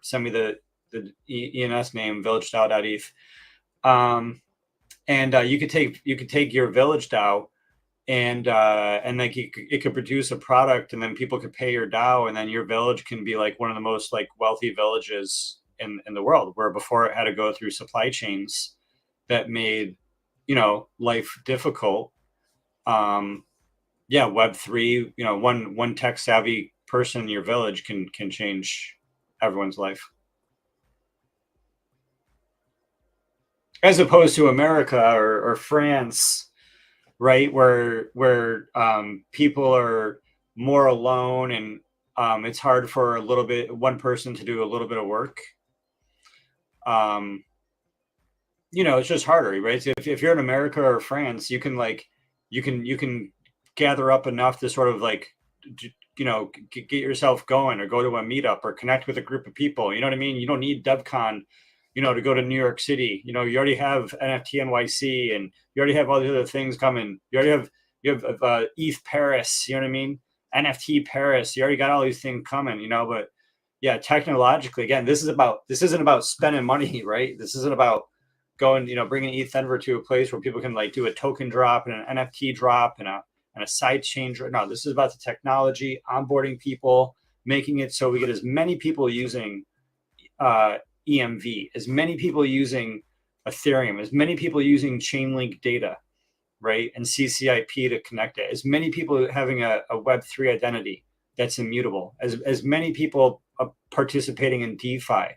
Send me the ENS name, villagedao.eth. You could take your village DAO and like it could produce a product, and then people could pay your DAO, and then your village can be like one of the most like wealthy villages in the world, where before it had to go through supply chains that made life difficult. Web3, one tech savvy person in your village can change everyone's life. As opposed to America or France, right, where people are more alone, and it's hard for one person to do a little bit of work. It's just harder, right? So if you're in America or France, you can gather up enough to sort of like, get yourself going, or go to a meetup, or connect with a group of people. You know what I mean? You don't need Devcon, to go to New York City. You already have NFT NYC, and you already have all these other things coming. You have ETH Paris. You know what I mean? NFT Paris. You already got all these things coming. But yeah, technologically, again, this isn't about spending money, right? This isn't about going, bringing ETH Denver to a place where people can like do a token drop and an NFT drop and a side chain. No, this is about the technology, onboarding people, making it so we get as many people using EMV, as many people using Ethereum, as many people using Chainlink data, right? And CCIP to connect it, as many people having a Web3 identity that's immutable, as many people participating in DeFi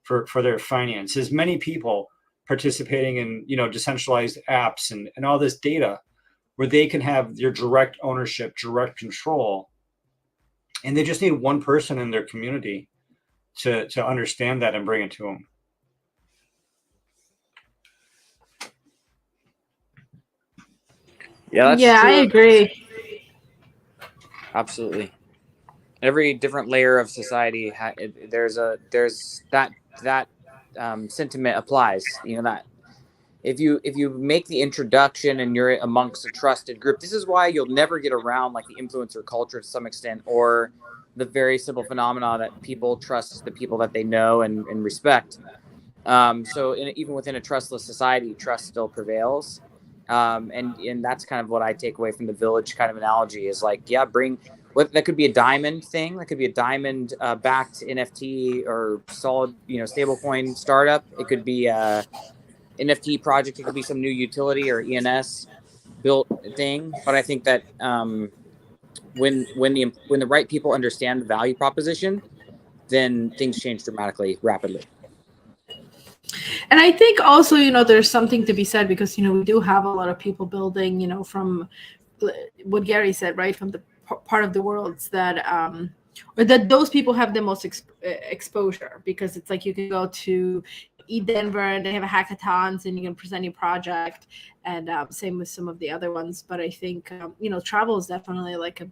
for their finance, as many people participating in, decentralized apps and all this data, where they can have your direct ownership, direct control. And they just need one person in their community to understand that and bring it to them. Yeah, that's I true. agree. Absolutely. Every different layer of society, there's that sentiment applies. That if you make the introduction and you're amongst a trusted group, this is why you'll never get around like the influencer culture to some extent, or the very simple phenomena that people trust the people that they know and respect. Even within a trustless society, trust still prevails. And that's kind of what I take away from the village kind of analogy is like, that could be a diamond thing. That could be a diamond backed NFT or solid, stablecoin startup. It could be NFT project. It could be some new utility or ENS built thing. But I think that when the right people understand the value proposition, then things change dramatically, rapidly. And I think also, there's something to be said because, we do have a lot of people building, from what Gary said, right, from the part of the world that or that those people have the most exposure, because it's like you can go to Denver and they have a hackathons and you can present your project, and same with some of the other ones. But I think travel is definitely like a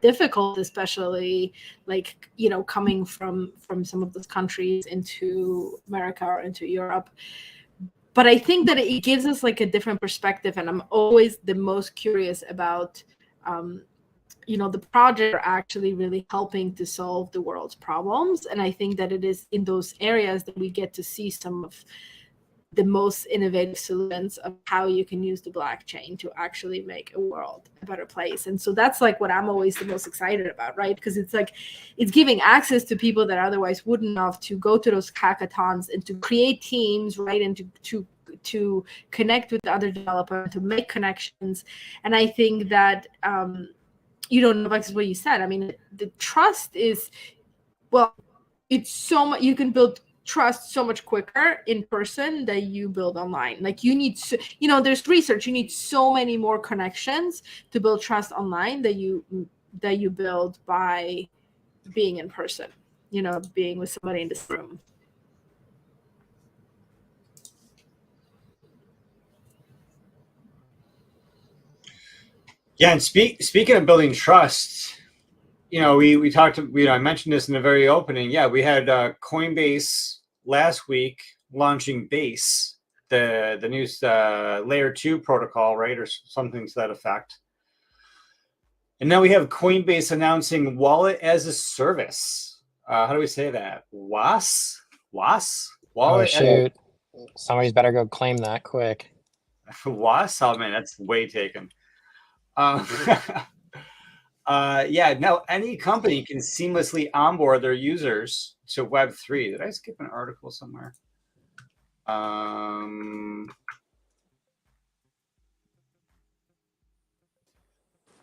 difficult, especially like coming from some of those countries into America or into Europe. But I think that it gives us like a different perspective, and I'm always the most curious about the project are actually really helping to solve the world's problems. And I think that it is in those areas that we get to see some of the most innovative solutions of how you can use the blockchain to actually make a world a better place. And so that's like what I'm always the most excited about, right? Because it's like it's giving access to people that otherwise wouldn't have to go to those hackathons and to create teams, right? And to connect with other developers, to make connections. And I think that Novak, is what you said. I mean, the trust is, well, it's so much, you can build trust so much quicker in person than you build online. Like you need, there's research, you need so many more connections to build trust online that you build by being in person, being with somebody in this room. Yeah, and speaking of building trust, we talked. I mentioned this in the very opening. Yeah, we had Coinbase last week launching Base, the new layer 2 protocol, right, or something to that effect. And now we have Coinbase announcing wallet as a service. How do we say that? WAS? Wallet. Oh shoot! Somebody's better go claim that quick. WAS? Oh man, that's way taken. Yeah, now any company can seamlessly onboard their users to Web3. Did I skip an article somewhere?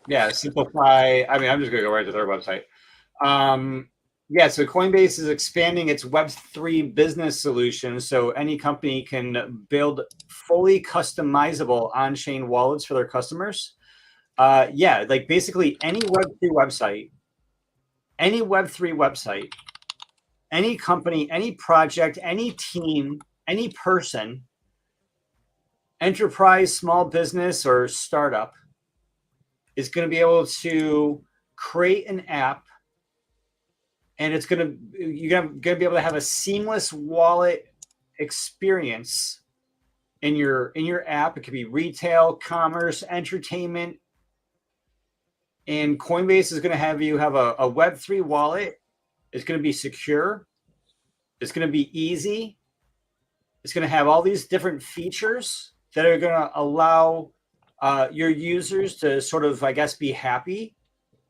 Yeah, simplify. I mean, I'm just going to go right to their website. Yeah, so Coinbase is expanding its Web3 business solution, so any company can build fully customizable on-chain wallets for their customers. Yeah, like basically any Web3 website, any company, any project, any team, any person, enterprise, small business, or startup is going to be able to create an app, and you're going to be able to have a seamless wallet experience in your app. It could be retail, commerce, entertainment. And Coinbase is going to have you have a Web3 wallet. It's going to be secure. It's going to be easy. It's going to have all these different features that are going to allow your users to sort of, I guess, be happy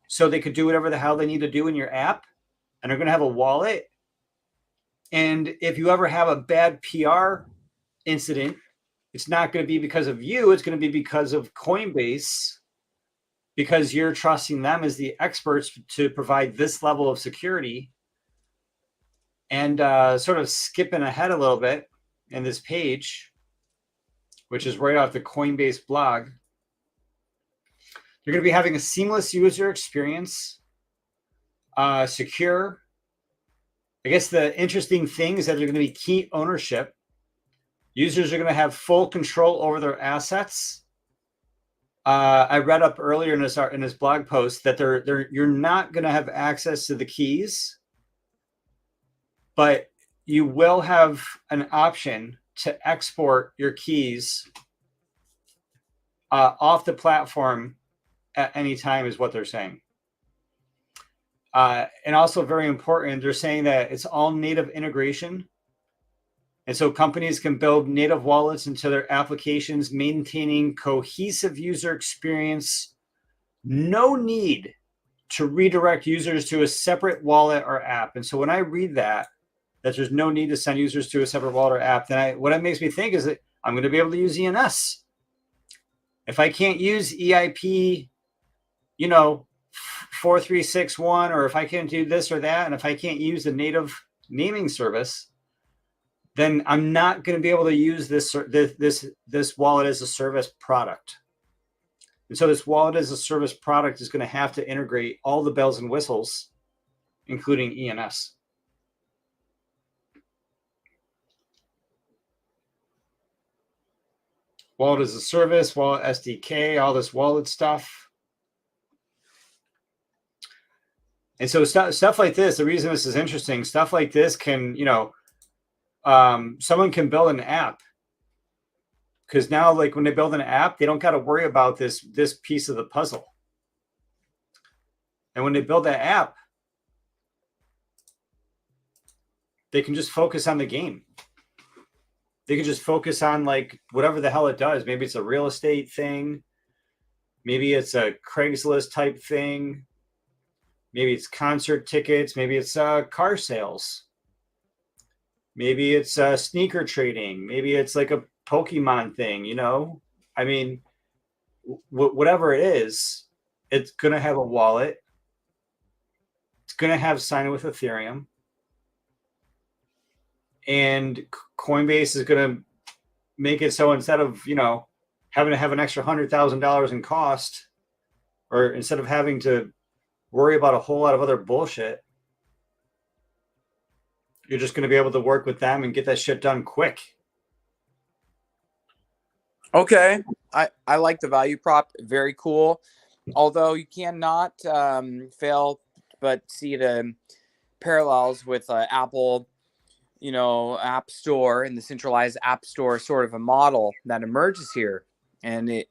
so they could do whatever the hell they need to do in your app. And they're going to have a wallet. And if you ever have a bad PR incident, it's not going to be because of you. It's going to be because of Coinbase, because you're trusting them as the experts to provide this level of security. And sort of skipping ahead a little bit in this page, which is right off the Coinbase blog, you're going to be having a seamless user experience, secure. I guess the interesting thing is that there's going to be key ownership. Users are going to have full control over their assets. I read up earlier in this blog post that you're not going to have access to the keys, but you will have an option to export your keys off the platform at any time, is what they're saying. And also very important, they're saying that it's all native integration. And so companies can build native wallets into their applications, maintaining cohesive user experience. No need to redirect users to a separate wallet or app. And so when I read that there's no need to send users to a separate wallet or app, then what it makes me think is that I'm going to be able to use ENS. If I can't use EIP, 4361, or if I can't do this or that, and if I can't use the native naming service, then I'm not going to be able to use this wallet as a service product. And so this wallet as a service product is going to have to integrate all the bells and whistles, including ENS. Wallet as a service, wallet SDK, all this wallet stuff. And so stuff like this, the reason this is interesting, stuff like this can, someone can build an app. Because now, like when they build an app, they don't got to worry about this piece of the puzzle. And when they build that app, they can just focus on the game. They can just focus on like whatever the hell it does. Maybe it's a real estate thing. Maybe it's a Craigslist type thing. Maybe it's concert tickets. Maybe it's car sales. Maybe it's sneaker trading. Maybe it's like a Pokemon thing, I mean, whatever it is, it's going to have a wallet. It's going to have sign with Ethereum. And Coinbase is going to make it so instead of, having to have an extra $100,000 in cost, or instead of having to worry about a whole lot of other bullshit, you're just going to be able to work with them and get that shit done quick. Okay, I like the value prop. Very cool. Although you cannot fail but see the parallels with Apple, App Store and the centralized App Store sort of a model that emerges here. And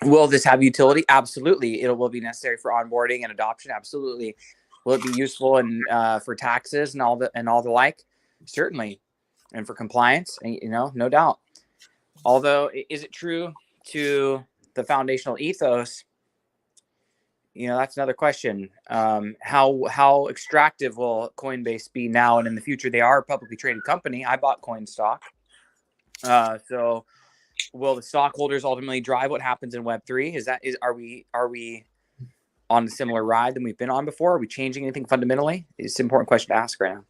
will this have utility? Absolutely. It will be necessary for onboarding and adoption. Absolutely. Will it be useful and for taxes and all the like? Certainly. And for compliance, no doubt. Although, is it true to the foundational ethos? That's another question. How extractive will Coinbase be now and in the future? They are a publicly traded company. I bought coin stock. So will the stockholders ultimately drive what happens in Web3? Are we on a similar ride than we've been on before? Are we changing anything fundamentally? It's an important question to ask right now.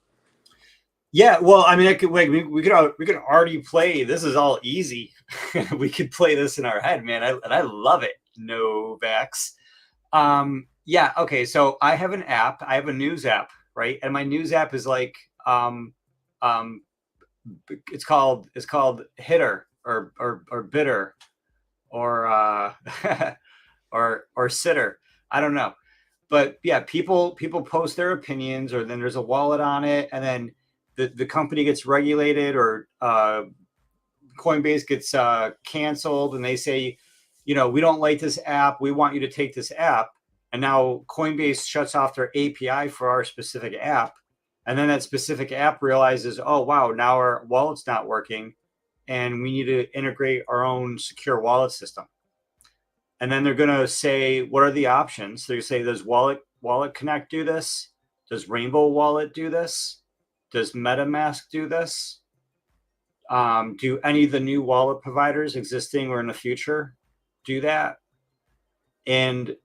Yeah, well, I mean, we could already play. This is all easy. We could play this in our head, man. I love it. No Vax. Yeah. Okay. So I have an app. I have a news app, right? And my news app is like, it's called Hitter or Bitter or or Sitter. I don't know, but yeah, people post their opinions, or then there's a wallet on it, and then the company gets regulated, or Coinbase gets canceled, and they say, we don't like this app. We want you to take this app. And now Coinbase shuts off their API for our specific app. And then that specific app realizes, oh, wow, now our wallet's not working, and we need to integrate our own secure wallet system. And then they're going to say, what are the options? They say, does Wallet Connect do this? Does Rainbow Wallet do this? Does MetaMask do this? Do any of the new wallet providers existing or in the future do that? And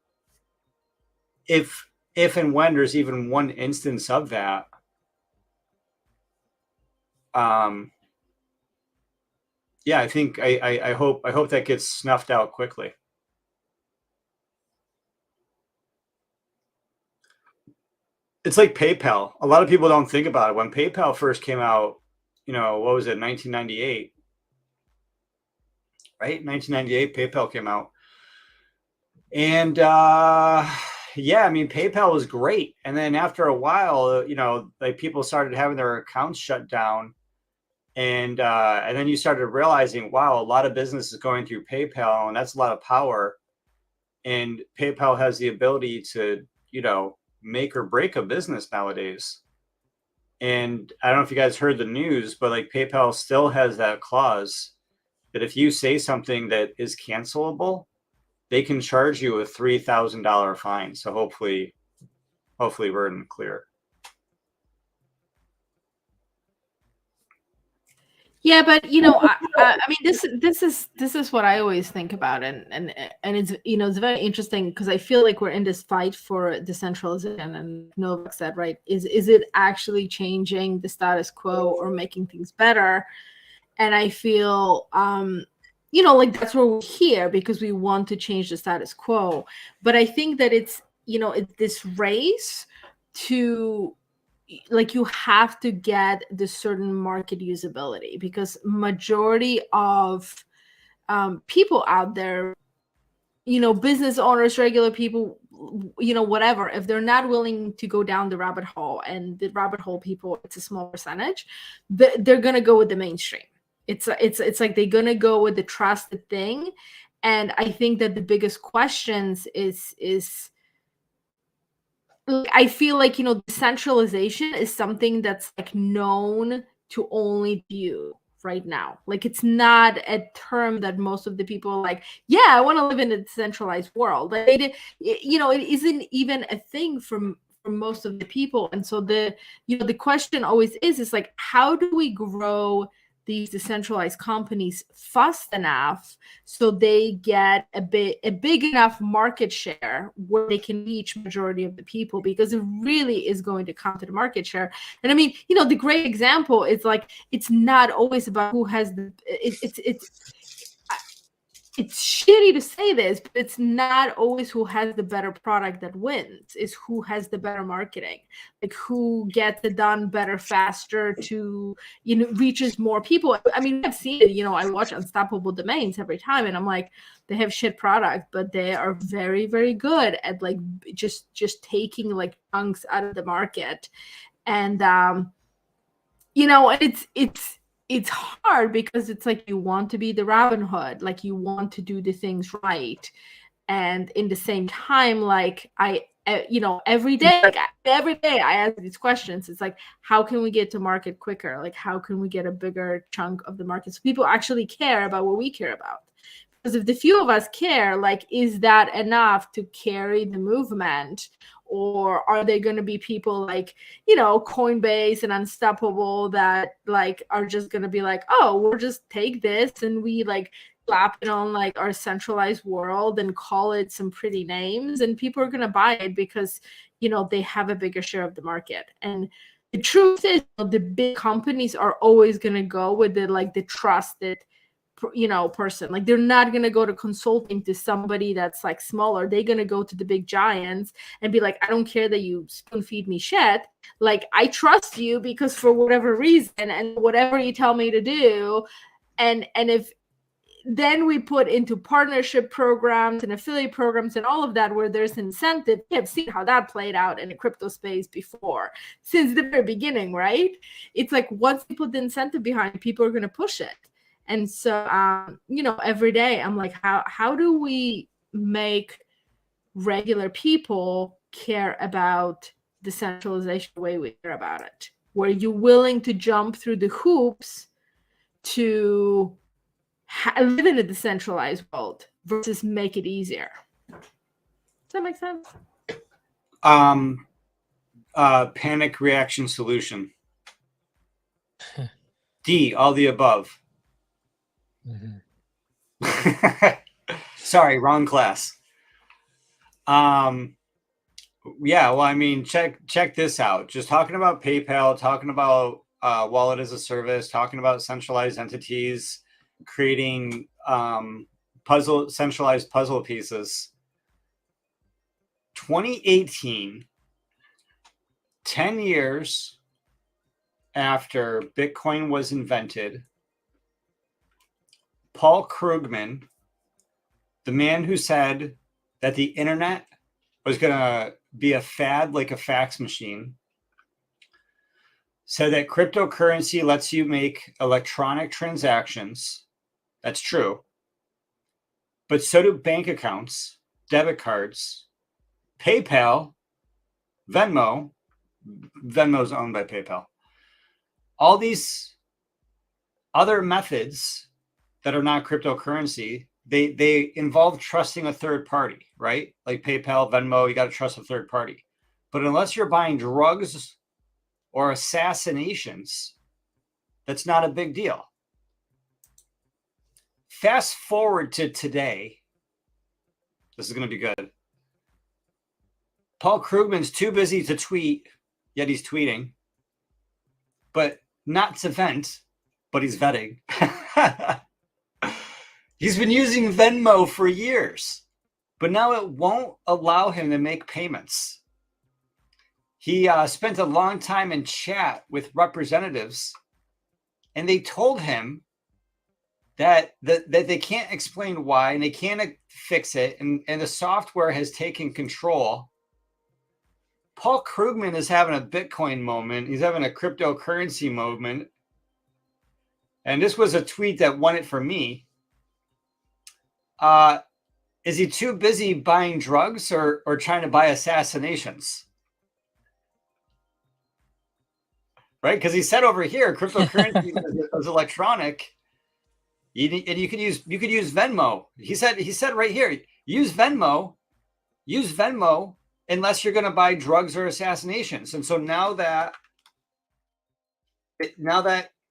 if and when there's even one instance of that, yeah, I think I hope that gets snuffed out quickly. It's like PayPal. A lot of people don't think about it. When PayPal first came out, what was it, 1998? Right? 1998, PayPal came out. And yeah, I mean, PayPal was great. And then after a while, like people started having their accounts shut down. And then you started realizing, wow, a lot of business is going through PayPal, and that's a lot of power. And PayPal has the ability to, make or break a business nowadays. And I don't know if you guys heard the news, but like PayPal still has that clause that if you say something that is cancelable, they can charge you a $3,000 fine. So hopefully we're in the clear. Yeah, but I mean, this is what I always think about, and it's it's very interesting because I feel like we're in this fight for decentralization, and Novak said, right, is it actually changing the status quo or making things better? And I feel like that's where we're here because we want to change the status quo. But I think that it's this race to, like, you have to get the certain market usability, because majority of people out there, business owners, regular people, whatever, if they're not willing to go down the rabbit hole, and the rabbit hole people, it's a small percentage, they're going to go with the mainstream. It's like they're going to go with the trusted thing. And I think that the biggest questions is I feel like, decentralization is something that's like known to only you right now. Like, it's not a term that most of the people are like, yeah, I want to live in a decentralized world. Like, it isn't even a thing for most of the people. And so the question always is like, how do we grow these decentralized companies fast enough so they get a big enough market share where they can reach majority of the people? Because it really is going to come to the market share. And I mean, the great example is like, it's not always about who has the it's shitty to say this, but it's not always who has the better product that wins. It's who has the better marketing, like who gets it done better, faster, to reaches more people. I mean, I've seen it. I watch Unstoppable Domains every time, and I'm like, they have shit product, but they are very, very good at like just taking like chunks out of the market. And it's hard because it's like you want to be the Robin Hood, like you want to do the things right, and in the same time, like every day I ask these questions. It's like, how can we get to market quicker? Like, how can we get a bigger chunk of the market so people actually care about what we care about? Because if the few of us care, like, is that enough to carry the movement? Or are there going to be people like, Coinbase and Unstoppable that like are just going to be like, oh, we'll just take this and we like slap it on like our centralized world and call it some pretty names, and people are going to buy it because, they have a bigger share of the market. And the truth is, the big companies are always going to go with the trusted person. Like, they're not going to go to consulting to somebody that's like smaller. They're going to go to the big giants and be like, I don't care that you spoon feed me shit. Like, I trust you because for whatever reason, and whatever you tell me to do. And if then we put into partnership programs and affiliate programs and all of that, where there's incentive. We have seen how that played out in the crypto space before, since the very beginning, right? It's like, once you put the incentive behind it, people are going to push it. And so, every day I'm like, how do we make regular people care about decentralization the way we care about it? Were you willing to jump through the hoops to live in a decentralized world versus make it easier? Does that make sense? Panic reaction solution. D, all the above. Mm-hmm. Sorry, wrong class. Yeah, well, I mean, check this out. Just talking about PayPal, talking about wallet as a service, talking about centralized entities, creating centralized puzzle pieces. 2018, 10 years after Bitcoin was invented, Paul Krugman, the man who said that the internet was going to be a fad like a fax machine, said that cryptocurrency lets you make electronic transactions. That's true. But so do bank accounts, debit cards, PayPal, Venmo. Venmo is owned by PayPal. All these other methods that are not cryptocurrency, they involve trusting a third party, right? Like PayPal, Venmo, you got to trust a third party. But unless you're buying drugs or assassinations, that's not a big deal. fast forward to today. This is going to be good. Paul Krugman's too busy to tweet, yet he's tweeting. But not to vent, but he's vetting. He's been using Venmo for years, but now it won't allow him to make payments. He spent a long time in chat with representatives, and they told him that they can't explain why, and they can't fix it, and the software has taken control. Paul Krugman is having a Bitcoin moment. He's having a cryptocurrency moment. And this was a tweet that won it for me. Is he too busy buying drugs or trying to buy assassinations? Right? Because he said over here, cryptocurrency is electronic. And you could use Venmo. He said right here, use Venmo unless you're going to buy drugs or assassinations. And so now that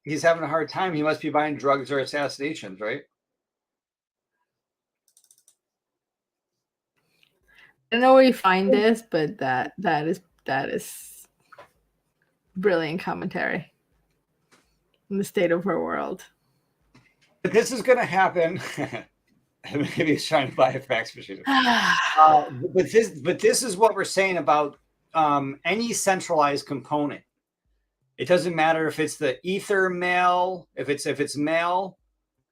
he's having a hard time, he must be buying drugs or assassinations, right? I don't know where you find this, but that is brilliant commentary in the state of our world. But this is going to happen. Maybe he's trying to buy a fax machine. But this is what we're saying about any centralized component. It doesn't matter if it's the EtherMail, if it's mail,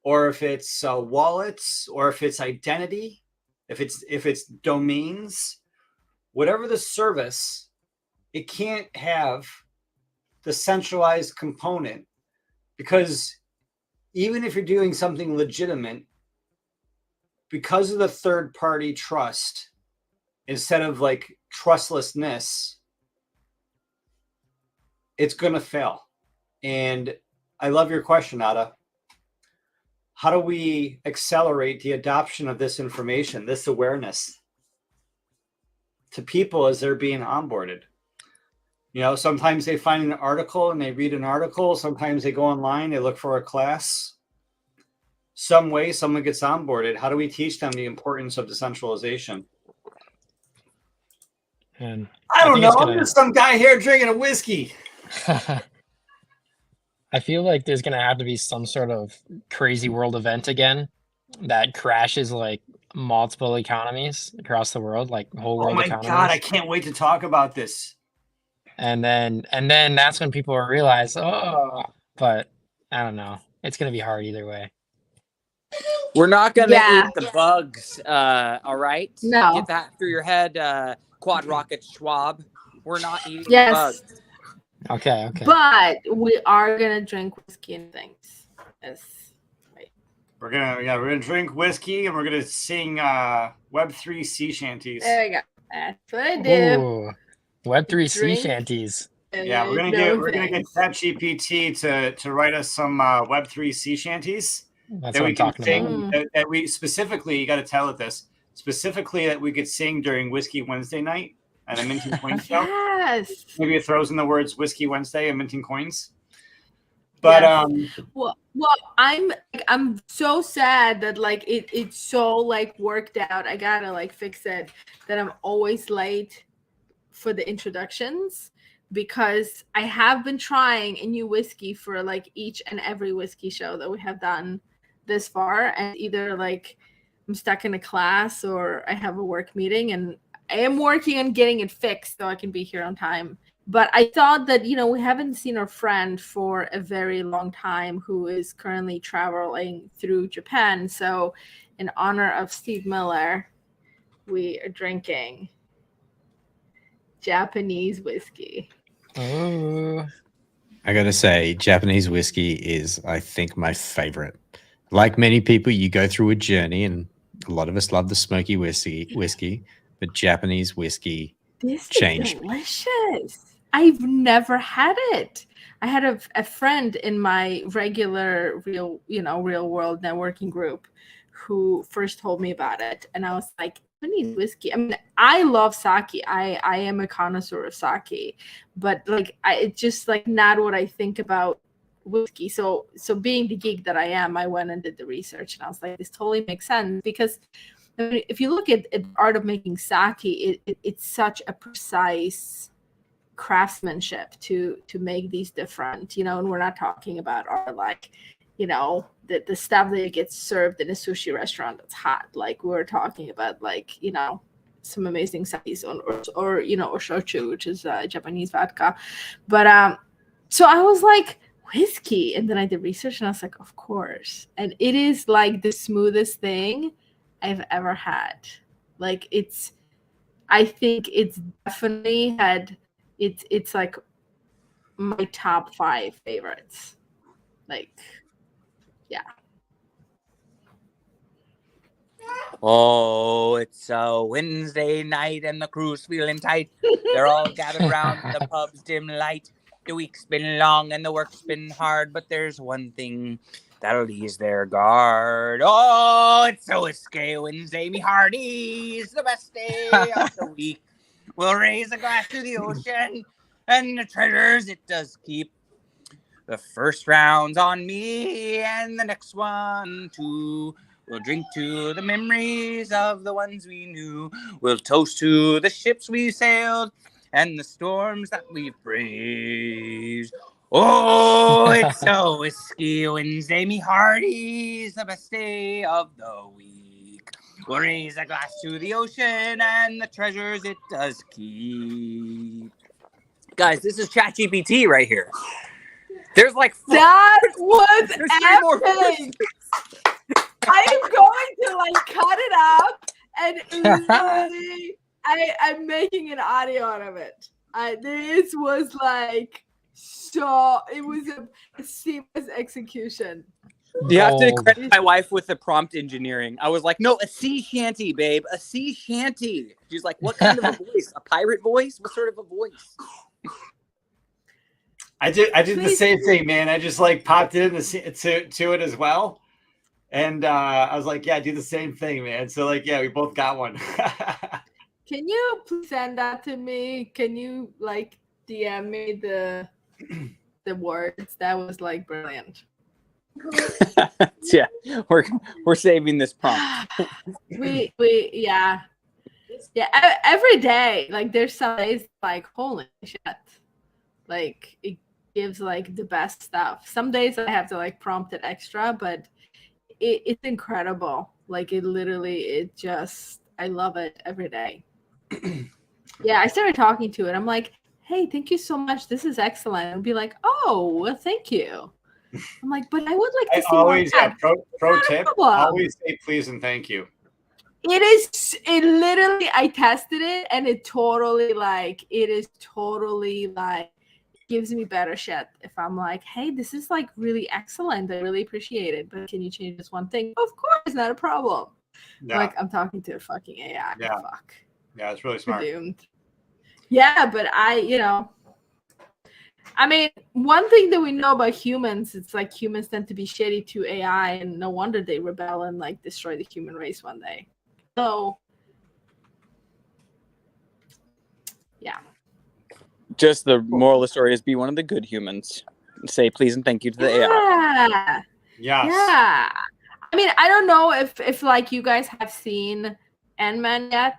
or if it's wallets, or if it's identity, if it's domains, whatever the service, it can't have the centralized component, because even if you're doing something legitimate, because of the third party trust, instead of like trustlessness, it's going to fail. And I love your question, Ada. How do we accelerate the adoption of this information, this awareness to people as they're being onboarded? You know, sometimes they find an article and they read an article. Sometimes they go online, they look for a class. Some way someone gets onboarded. How do we teach them the importance of decentralization? And I don't know. I'm just some guy here drinking a whiskey. I feel like there's going to have to be some sort of crazy world event again that crashes like multiple economies across the world, like whole world economies. Oh my God, I can't wait to talk about this. And then that's when people will realize, but I don't know. It's going to be hard either way. We're not going to eat the bugs, all right? No. Get that through your head, Quad Rocket Schwab. We're not eating the bugs. Okay. But we are gonna drink whiskey and things. Yes. Right. We're gonna drink whiskey and we're gonna sing Web3 sea shanties. There we go. That's what I do. Ooh, Web3 sea shanties. Yeah, we're gonna get ChatGPT to write us some Web3 sea shanties. That's that what we I'm can talking sing. about. That we specifically, you got to tell it this specifically, that we could sing during Whiskey Wednesday night at a Mintingcoins show. Yes. Maybe it throws in the words Whiskey Wednesday and Mintingcoins. But well, I'm so sad that like it's so like worked out. I gotta like fix it that I'm always late for the introductions, because I have been trying a new whiskey for like each and every whiskey show that we have done this far, and either like I'm stuck in a class or I have a work meeting, and I am working on getting it fixed so I can be here on time. But I thought that, you know, we haven't seen our friend for a very long time who is currently traveling through Japan. So in honor of Steve Miller, we are drinking Japanese whiskey. Oh. I gotta say, Japanese whiskey is, I think, my favorite. Like many people, you go through a journey, and a lot of us love the smoky whiskey, but Japanese whiskey changed. Delicious. I've never had it. I had a friend in my regular real world networking group who first told me about it, and I was like, Japanese whiskey. I mean, I love sake. I am a connoisseur of sake, but like it's just like not what I think about whiskey. So being the geek that I am, I went and did the research, and I was like, this totally makes sense, because I mean, if you look at the art of making sake, it's such a precise craftsmanship to make these different, you know, and we're not talking about art like, you know, the stuff that gets served in a sushi restaurant that's hot. Like, we're talking about, like, you know, some amazing sakes or you know, or shochu, which is Japanese vodka. But so I was like, whiskey, and then I did research, and I was like, of course. And it is like the smoothest thing I've ever had. Like, I think it's definitely had, it's like my top 5 favorites. Like, yeah. Oh, it's a Wednesday night and the crew's feeling tight. They're all gathered around the pub's dim light. The week's been long and the work's been hard, but there's one thing that'll ease their guard. Oh, it's a Whiskey Wednesday, me hearties, the best day of the week. We'll raise a glass to the ocean and the treasures it does keep. The first round's on me and the next one too. We'll drink to the memories of the ones we knew. We'll toast to the ships we sailed and the storms that we've braved. Oh, it's a Whiskey Wednesday, me hearties, the best day of the week. We'll raise a glass to the ocean and the treasures it does keep. Guys, this is ChatGPT right here. There's like That was there's 3 more epic. I am going to like cut it up and literally I'm making an audio out of it. This was like it was a seamless execution. You have to Gold. credit my wife with the prompt engineering. I was like, no, a sea shanty, babe, a sea shanty. She's like, what kind of a voice? A pirate voice? What sort of a voice? I did the same thing, man. I just like popped it to it as well. And I was like, yeah, do the same thing, man. So like, yeah, we both got one. Can you please send that to me? Can you like DM me the words? That was like brilliant. Yeah, we're saving this prompt. we yeah. Every day, like there's some days like holy shit. Like it gives like the best stuff. Some days I have to like prompt it extra, but it's incredible. Like it just, I love it every day. Yeah, I started talking to it. I'm like, hey, thank you so much. This is excellent. And be like, oh, well, thank you. I'm like, but I would like to I see always, more. yeah, pro tip, problem. always say please and thank you. It literally, I tested it and it is totally like, gives me better shit if I'm like, hey, this is like really excellent. I really appreciate it. But can you change this one thing? Of course, not a problem. Yeah. Like I'm talking to a fucking AI. Yeah. Fuck. Yeah, it's really smart. Doomed. Yeah, but I mean, one thing that we know about humans, it's like humans tend to be shitty to AI, and no wonder they rebel and like destroy the human race one day. So, yeah. Just the moral of the story is be one of the good humans. Say please and thank you to the AI. Yes. Yeah. I mean, I don't know if like you guys have seen Ant-Man yet.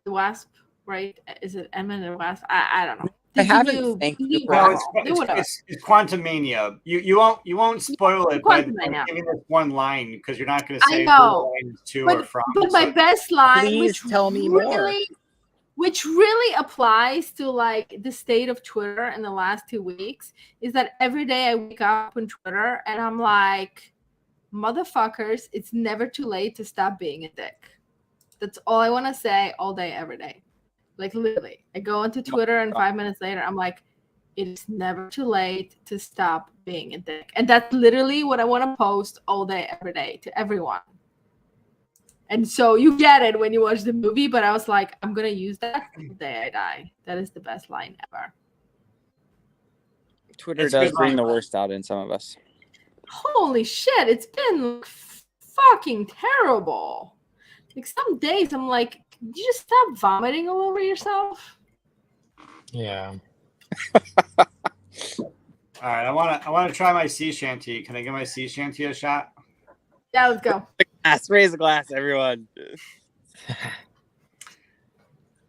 The Wasp, right? Is it Ant-Man and the Wasp? I don't know. I haven't. Thank you. No, it's Quantum Mania. You won't spoil it by giving this one line because you're not going to say who the line is to or from. But my best line, Please tell me more. Which really applies to like the state of Twitter in the last 2 weeks, is that every day I wake up on Twitter and I'm like, motherfuckers, it's never too late to stop being a dick. That's all I want to say all day, every day. Like literally, I go into Twitter and 5 minutes later, I'm like, it is never too late to stop being a dick. And that's literally what I want to post all day, every day to everyone. And so you get it when you watch the movie, but I was like, I'm going to use that the day I die. That is the best line ever. Twitter does bring the worst out in some of us. Holy shit, it's been fucking terrible. Like some days I'm like, did you just stop vomiting all over yourself? Yeah. All right, I want to try my sea shanty. Can I give my sea shanty a shot? Yeah, let's go. Raise a glass, everyone.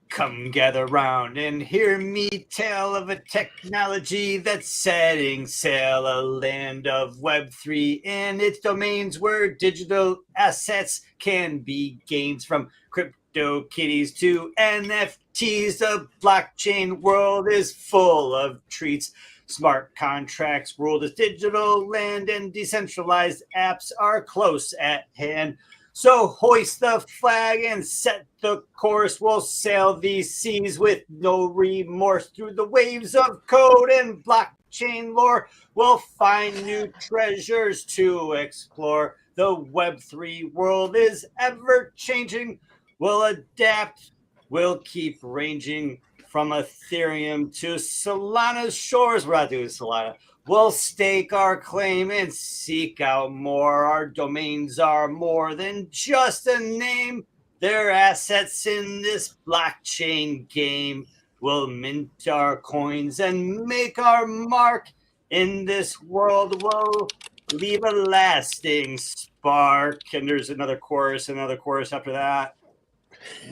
Come gather round and hear me tell of a technology that's setting sail, a land of Web3 and its domains where digital assets can be gains from crypto kitties to NFTs. The blockchain world is full of treats. Smart contracts rule this digital land, and decentralized apps are close at hand. So hoist the flag and set the course. We'll sail these seas with no remorse through the waves of code and blockchain lore. We'll find new treasures to explore. The Web3 world is ever changing. We'll adapt. We'll keep ranging from Ethereum to Solana's shores. We're not doing Solana. We'll stake our claim and seek out more. Our domains are more than just a name. They're assets in this blockchain game. We'll mint our coins and make our mark in this world. We'll leave a lasting spark. And there's another chorus after that.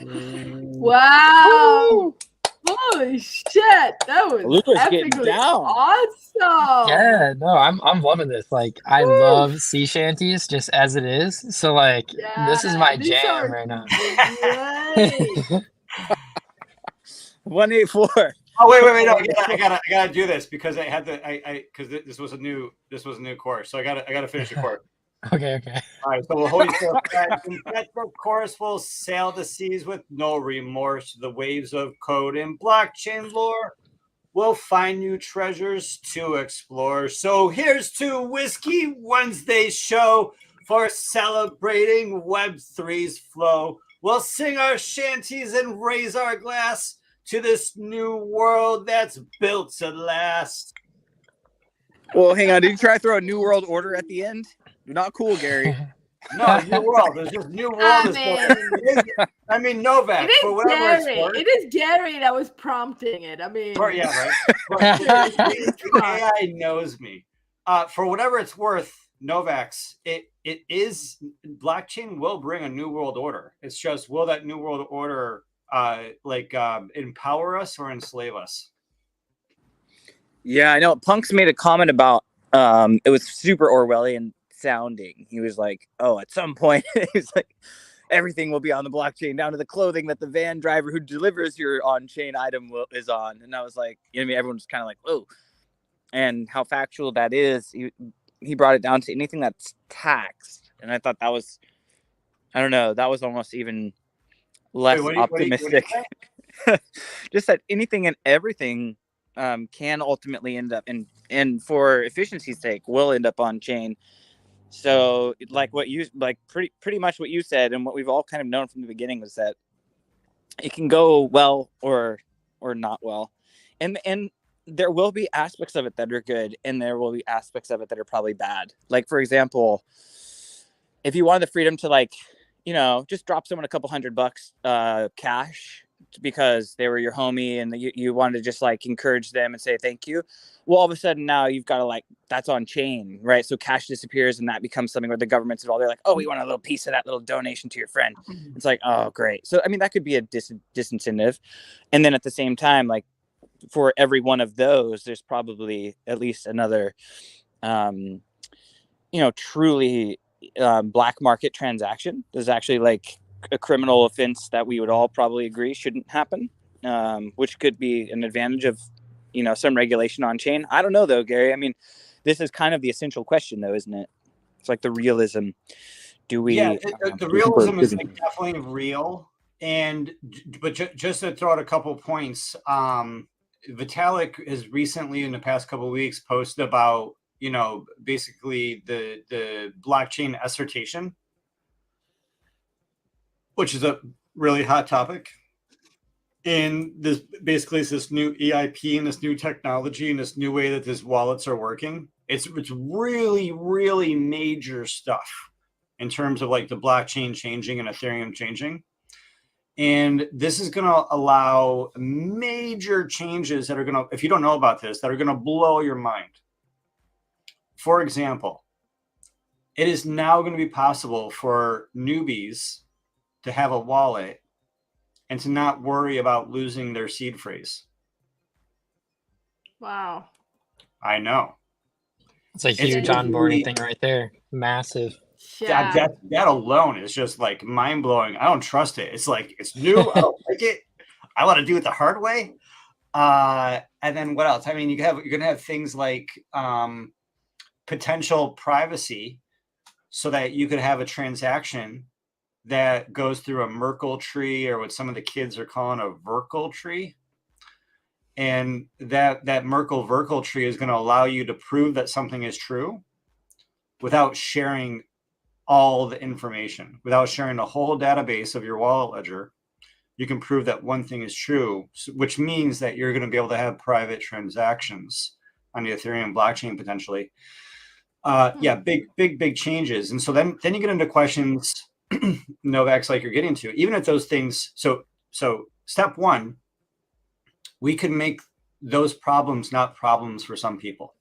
Wow. Holy shit. That was Luca's getting epically down. awesome. Yeah, no, I'm loving this. Like, I Woo. love sea shanties just as it is. So, like, this is my these jam are right now. great. 184. Oh wait! No, I gotta do this because I had to. Because this was a new course, so I gotta finish the course. Okay. All right, so we'll hold the flag and set the course. We'll sail the seas with no remorse. The waves of code and blockchain lore. We'll find new treasures to explore. So here's to Whiskey Wednesday show for celebrating Web3's flow. We'll sing our shanties and raise our glass to this new world that's built to last. Well, hang on. Did you try to throw a new world order at the end? You're not cool, Gary. No, new world. There's just new world. I mean, Novak. It is for whatever Gary. it's worth. It is Gary that was prompting it. I mean, Yeah, right. The AI knows me. For whatever it's worth, Novak's. It is blockchain will bring a new world order. It's just will that new world order empower us or enslave us? Yeah, I know. Punk's made a comment about it was super Orwellian sounding. He was like, "Oh, at some point," he's like, "everything will be on the blockchain, down to the clothing that the van driver who delivers your on-chain item is on." And I was like, you know, what I mean, everyone's kind of like, "Whoa," and how factual that is. He brought it down to anything that's taxed, and I thought that was, I don't know, that was almost even less optimistic. Just that anything and everything can ultimately end up and for efficiency's sake will end up on chain. So like what you pretty much what you said and what we've all kind of known from the beginning was that it can go well or not well, and there will be aspects of it that are good and there will be aspects of it that are probably bad. Like, for example, if you wanted the freedom to, like, you know, just drop someone a couple $100 cash because they were your homie and you wanted to just like encourage them and say thank you, well, all of a sudden now you've got to, like, that's on chain, right? So cash disappears and that becomes something where the government's involved. They're like, oh, we want a little piece of that little donation to your friend. It's like, oh, great. So I mean, that could be a disincentive. And then at the same time, like, for every one of those, there's probably at least another truly black market transaction. There's actually like a criminal offense that we would all probably agree shouldn't happen, which could be an advantage of, you know, some regulation on chain. I don't know though, Gary. I mean, this is kind of the essential question though, isn't it? It's like the realism. Do we? Yeah, the realism is like definitely real. But just to throw out a couple points, Vitalik has recently, in the past couple of weeks, posted about, you know, basically the blockchain assertion, which is a really hot topic. And this basically is this new EIP and this new technology and this new way that these wallets are working. It's really, really major stuff in terms of like the blockchain changing and Ethereum changing. And this is going to allow major changes that are going to, if you don't know about this, that are going to blow your mind. for example, it is now going to be possible for newbies to have a wallet and to not worry about losing their seed phrase. Wow. I know. It's a It's huge really- onboarding thing right there. Massive. Yeah. That alone is just like mind blowing. I don't trust it. It's like, it's new. I don't like it. I want to do it the hard way. And then what else? I mean, you're going to have things like potential privacy, so that you could have a transaction that goes through a Merkle tree, or what some of the kids are calling a Verkle tree. And that Merkle Verkle tree is going to allow you to prove that something is true without sharing all the information, without sharing the whole database of your wallet ledger. You can prove that one thing is true, which means that you're going to be able to have private transactions on the Ethereum blockchain potentially. Yeah, big changes. And so then you get into questions, Novak's, like you're getting to, even if those things. So step one, we can make those problems not problems for some people.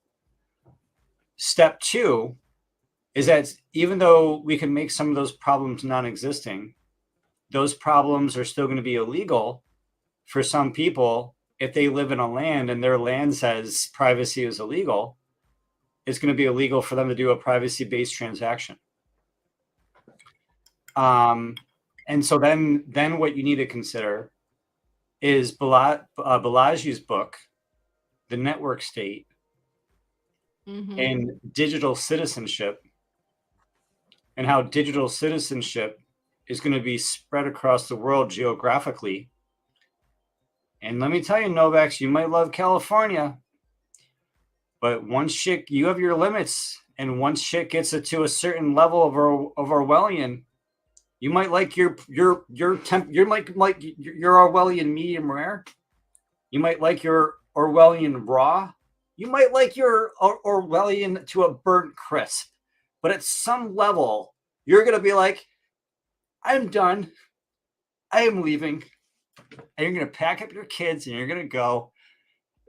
Step two is that even though we can make some of those problems non-existing, those problems are still going to be illegal for some people. If they live in a land and their land says privacy is illegal, it's going to be illegal for them to do a privacy-based transaction. And so then what you need to consider is Balaji's book, The Network State, and Digital Citizenship, and how digital citizenship is going to be spread across the world geographically. And let me tell you, Novaks, you might love California, but once shit, you have your limits, and once shit gets it to a certain level of Orwellian, you might like your Orwellian medium rare. You might like your Orwellian raw. You might like your Orwellian to a burnt crisp. But at some level, you're going to be like, I'm done. I am leaving. And you're going to pack up your kids and you're going to go.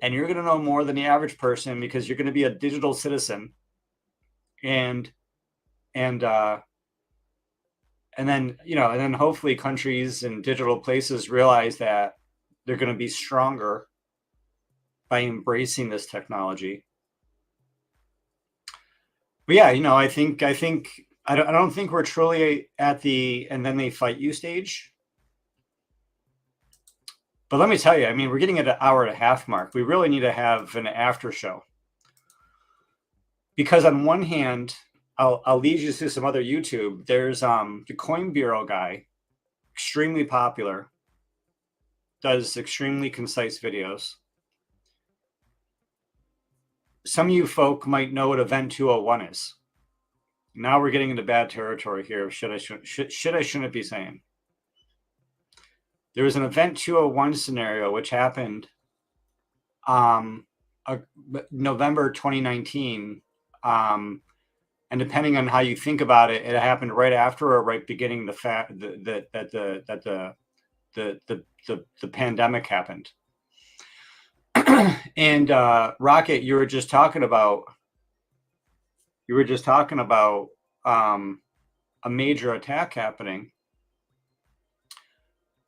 And you're going to know more than the average person, because you're going to be a digital citizen. And then, and then hopefully countries and digital places realize that they're going to be stronger by embracing this technology. But yeah, I don't think we're truly at the and then they fight you stage. But let me tell you, I mean, we're getting at an hour and a half mark. We really need to have an after show, because on one hand, I'll lead you to some other YouTube. There's the Coin Bureau guy, extremely popular, does extremely concise videos. Some of you folk might know what Event 201 is. Now we're getting into bad territory here. Should I shouldn't be saying. There was an Event 201 scenario which happened November 2019. And depending on how you think about it, it happened right after or right beginning the pandemic happened. And Rocket, you were just talking about a major attack happening,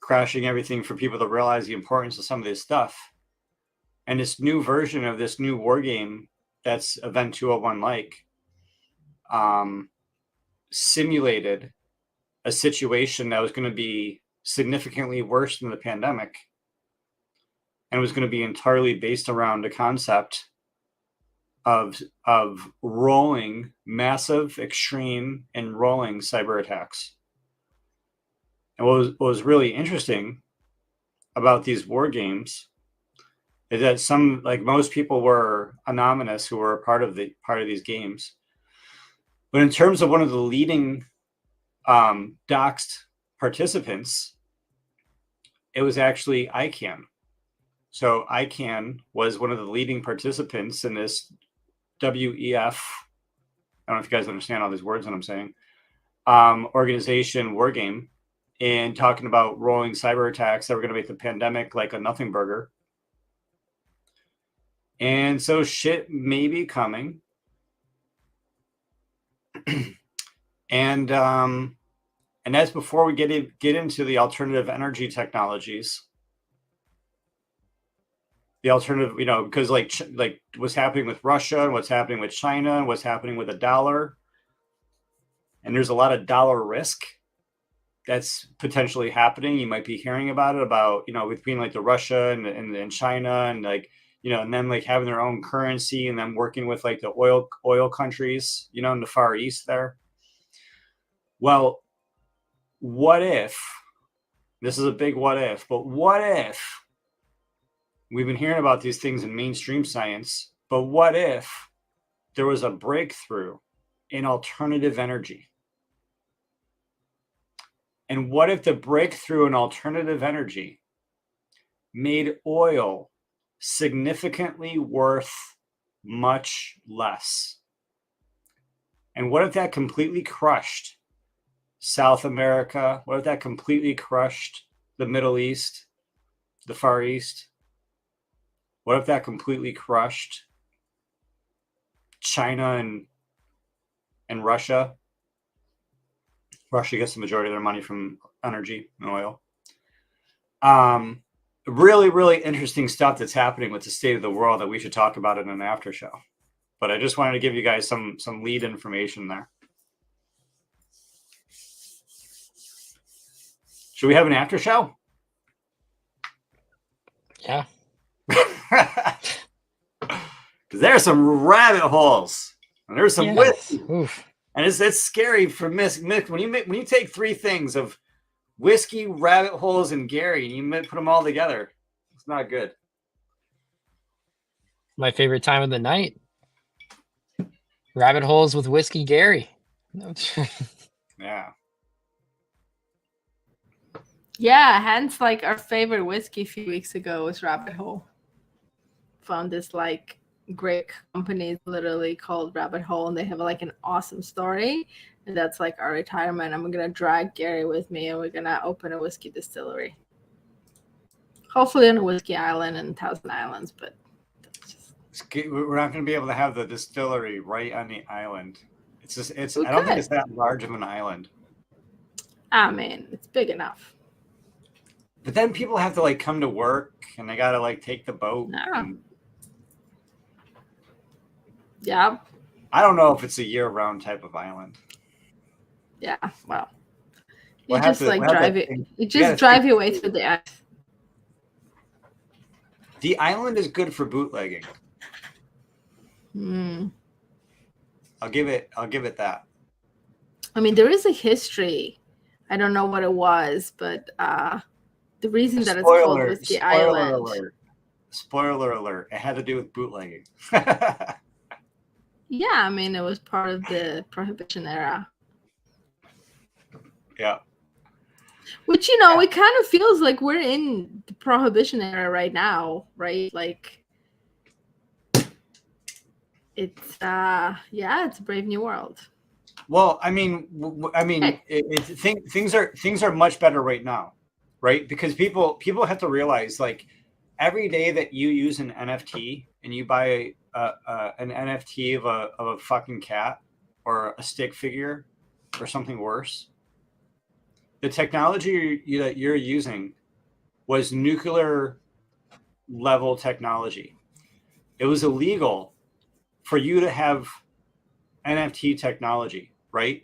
crashing everything for people to realize the importance of some of this stuff. And this new version of this new war game that's Event 201 like simulated a situation that was going to be significantly worse than the pandemic, and was going to be entirely based around the concept of rolling massive, extreme, and rolling cyber attacks. And what was really interesting about these war games is that some, like most people, were anonymous who were a part of these games. But in terms of one of the leading doxed participants, it was actually ICANN. So ICANN was one of the leading participants in this WEF. I don't know if you guys understand all these words that I'm saying. Organization war game, and talking about rolling cyber attacks that were going to make the pandemic like a nothing burger. And so shit may be coming. And that's before we get into the alternative energy technologies. The alternative, because like what's happening with Russia and what's happening with China and what's happening with the dollar. And there's a lot of dollar risk that's potentially happening. You might be hearing about it, between like the Russia and China, and like, and then like having their own currency, and then working with like the oil countries, in the Far East there. Well, what if, this is a big what if, but what if, we've been hearing about these things in mainstream science, but what if there was a breakthrough in alternative energy? And what if the breakthrough in alternative energy made oil significantly worth much less? And what if that completely crushed South America? What if that completely crushed the Middle East, the Far East? What if that completely crushed China and Russia? Russia gets the majority of their money from energy and oil. Really, really interesting stuff that's happening with the state of the world that we should talk about in an after show. But I just wanted to give you guys some lead information there. Should we have an after show? Yeah. Because there's some rabbit holes, and there's some whiskey. Oof. And it's scary for Mick when you take three things of whiskey, rabbit holes, and Gary, and you put them all together. It's not good. My favorite time of the night. Rabbit holes with whiskey, Gary. Yeah. Yeah, hence like our favorite whiskey a few weeks ago was Rabbit Hole. Found this like great company literally called Rabbit Hole, and they have like an awesome story. And that's like our retirement. I'm gonna drag Gary with me, and we're gonna open a whiskey distillery. Hopefully on a whiskey island in Thousand Islands, but we're not going to be able to have the distillery right on the island. I don't think it's that large of an island. I mean, it's big enough. But then people have to like come to work, and they got to like take the boat. Yeah. I don't know if it's a year-round type of island. Yeah, well, you just drive your way through the ice. The island is good for bootlegging. I'll give it that. I mean, there is a history. I don't know what it was, but the reason that it's called Whiskey Island. Spoiler alert! It had to do with bootlegging. Yeah, I mean, it was part of the Prohibition era. Yeah. Which, it kind of feels like we're in the Prohibition era right now, right? Like, it's it's a brave new world. Well, things are much better right now, right? Because people have to realize, like, every day that you use an NFT and you buy an NFT of a fucking cat or a stick figure or something worse, the technology that you're using was nuclear level technology. It was illegal for you to have NFT technology, right?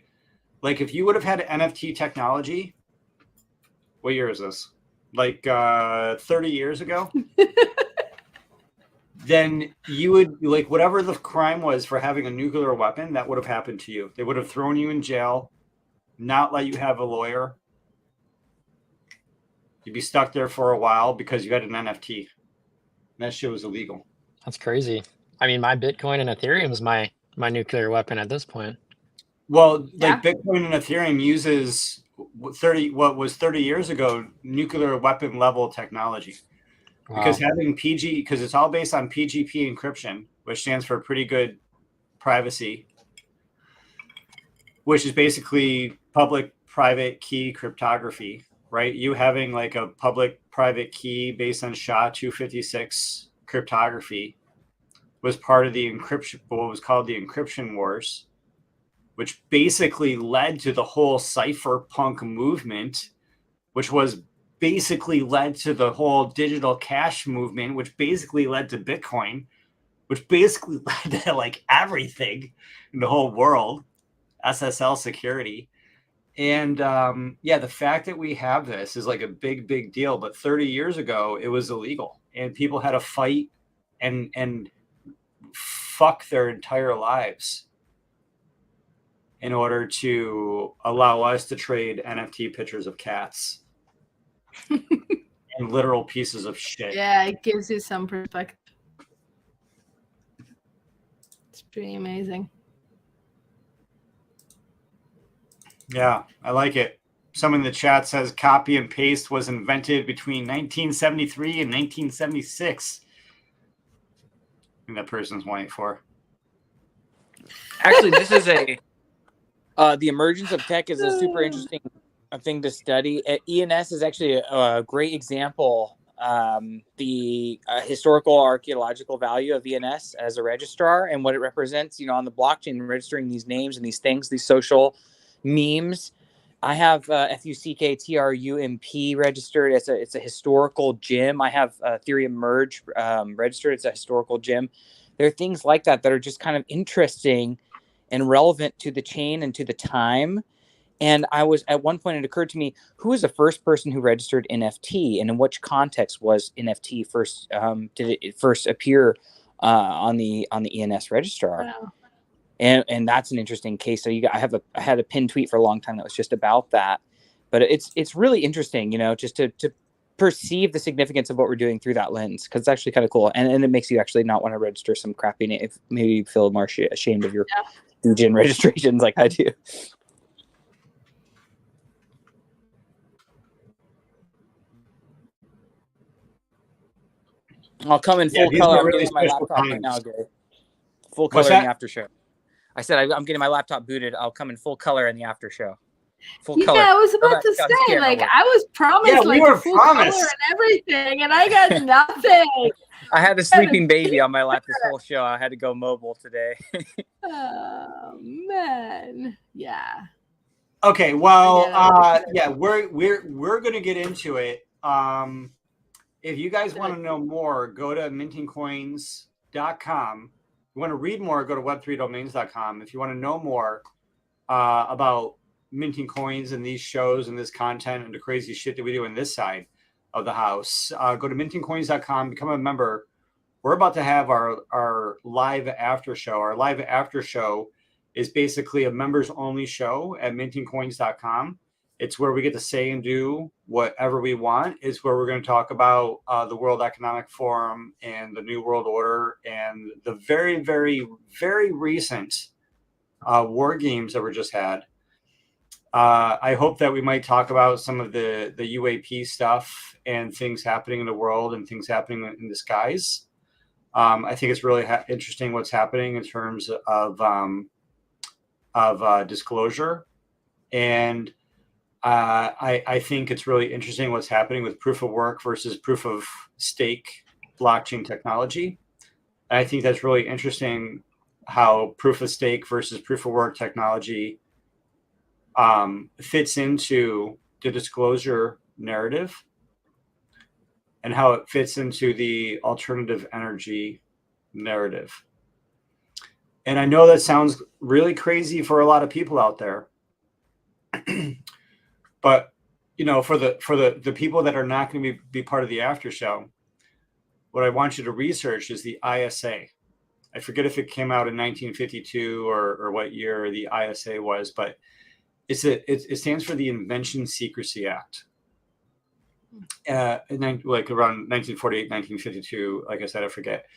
Like if you would have had NFT technology, what year is this? Like 30 years ago? Then you would, like, whatever the crime was for having a nuclear weapon, that would have happened to you. They would have thrown you in jail, not let you have a lawyer. You'd be stuck there for a while because you had an NFT. And that shit was illegal. That's crazy. I mean, my Bitcoin and Ethereum is my nuclear weapon at this point. Well, like Bitcoin and Ethereum uses 30 years ago nuclear weapon level technology. Wow. Because having because it's all based on PGP encryption, which stands for pretty good privacy, which is basically public-private key cryptography, right? You having like a public-private key based on SHA-256 cryptography was part of the encryption, what was called the encryption wars, which basically led to the whole cypherpunk movement, which was basically led to the whole digital cash movement, which basically led to Bitcoin, which basically led to like everything in the whole world, SSL security. And yeah, the fact that we have this is like a big, big deal. But 30 years ago, it was illegal, and people had to fight and fuck their entire lives in order to allow us to trade NFT pictures of cats and literal pieces of shit. Yeah, it gives you some perspective. It's pretty amazing. Yeah, I like it. Someone in the chat says copy and paste was invented between 1973 and 1976. I think that person's 184. Actually, this is the emergence of tech is a super interesting thing to study. ENS is actually a great example. The historical archaeological value of ENS as a registrar and what it represents, you know, on the blockchain, registering these names and these things, these social memes. I have FUCKTRUMP registered. It's a historical gem. I have Ethereum Merge registered. It's a historical gem. There are things like that that are just kind of interesting and relevant to the chain and to the time. And I was at one point, it occurred to me, who was the first person who registered NFT, and in which context was NFT first? Did it first appear on the ENS registrar? Wow. And that's an interesting case. So I had a pinned tweet for a long time that was just about that. But it's really interesting, you know, just to perceive the significance of what we're doing through that lens, because it's actually kind of cool, and it makes you actually not want to register some crappy name. If maybe you feel more ashamed of your DGen registrations like I do. I'll come in full color. I'm getting my laptop right now, Gary. Full color in the after show. I said I'm getting my laptop booted. I'll come in full color in the after show. Full color. Yeah, I was about to say, like, I was promised like full color and everything, and I got nothing. I had a sleeping baby on my lap this whole show. I had to go mobile today. Oh man, yeah. Okay, well, yeah, we're gonna get into it. If you guys want to know more, go to mintingcoins.com. If you want to read more, go to web3domains.com. If you want to know more about minting coins and these shows and this content and the crazy shit that we do in this side of the house, go to mintingcoins.com, become a member. We're about to have our live after show. Our live after show is basically a members only show at mintingcoins.com. It's where we get to say and do whatever we want. It's where we're going to talk about the World Economic Forum and the New World Order and the very, very, very recent war games that were just had. I hope that we might talk about some of the UAP stuff and things happening in the world and things happening in the skies. I think it's really interesting what's happening in terms of disclosure. And I think it's really interesting what's happening with proof of work versus proof of stake blockchain technology. And I think that's really interesting how proof of stake versus proof of work technology fits into the disclosure narrative and how it fits into the alternative energy narrative. And I know that sounds really crazy for a lot of people out there. But, you know, for the people that are not going to be part of the after show, what I want you to research is the ISA. I forget if it came out in 1952 or what year the ISA was, but it stands for the Invention Secrecy Act. Like around 1948, 1952, like I said, I forget.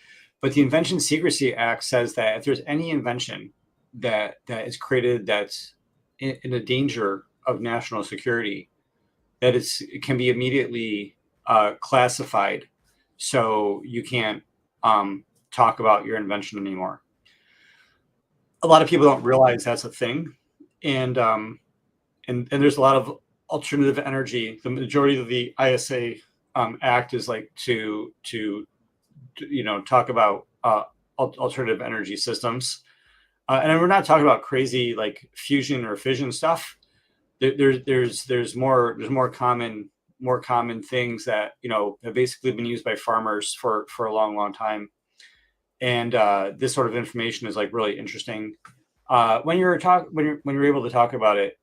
But the Invention Secrecy Act says that if there's any invention that is created that's in a danger of national security, that it can be immediately classified, so you can't talk about your invention anymore. A lot of people don't realize that's a thing, and there's a lot of alternative energy. The majority of the ISA Act is like to talk about alternative energy systems. and we're not talking about crazy like fusion or fission stuff. There's more common things that have basically been used by farmers for a long time, and this sort of information is like really interesting when you're able to talk about it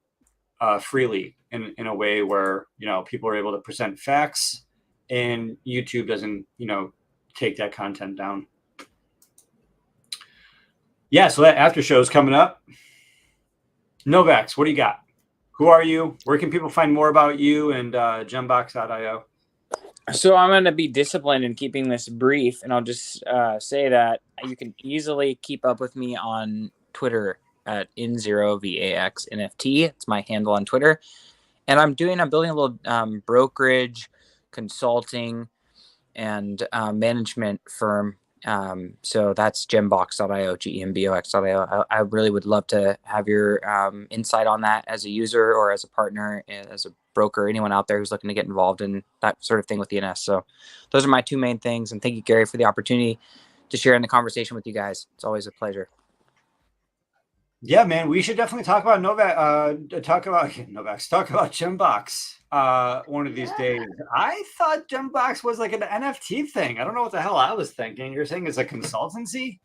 freely in a way where people are able to present facts, and YouTube doesn't take that content down. Yeah, so that after show is coming up. Novax, what do you got? Who are you? Where can people find more about you and Gembox.io? So I'm going to be disciplined in keeping this brief, and I'll just say that you can easily keep up with me on Twitter at in0vaxnft. It's my handle on Twitter, and I'm building a little brokerage, consulting, and management firm. So that's gembox.io, gembox.io. I really would love to have your insight on that as a user or as a partner, as a broker, anyone out there who's looking to get involved in that sort of thing with ENS. So those are my two main things. And thank you, Gary, for the opportunity to share in the conversation with you guys. It's always a pleasure. Yeah, man, we should definitely talk about talk about Gembox one of these days. I thought Gembox was like an NFT thing. I don't know what the hell I was thinking. You're saying it's a consultancy?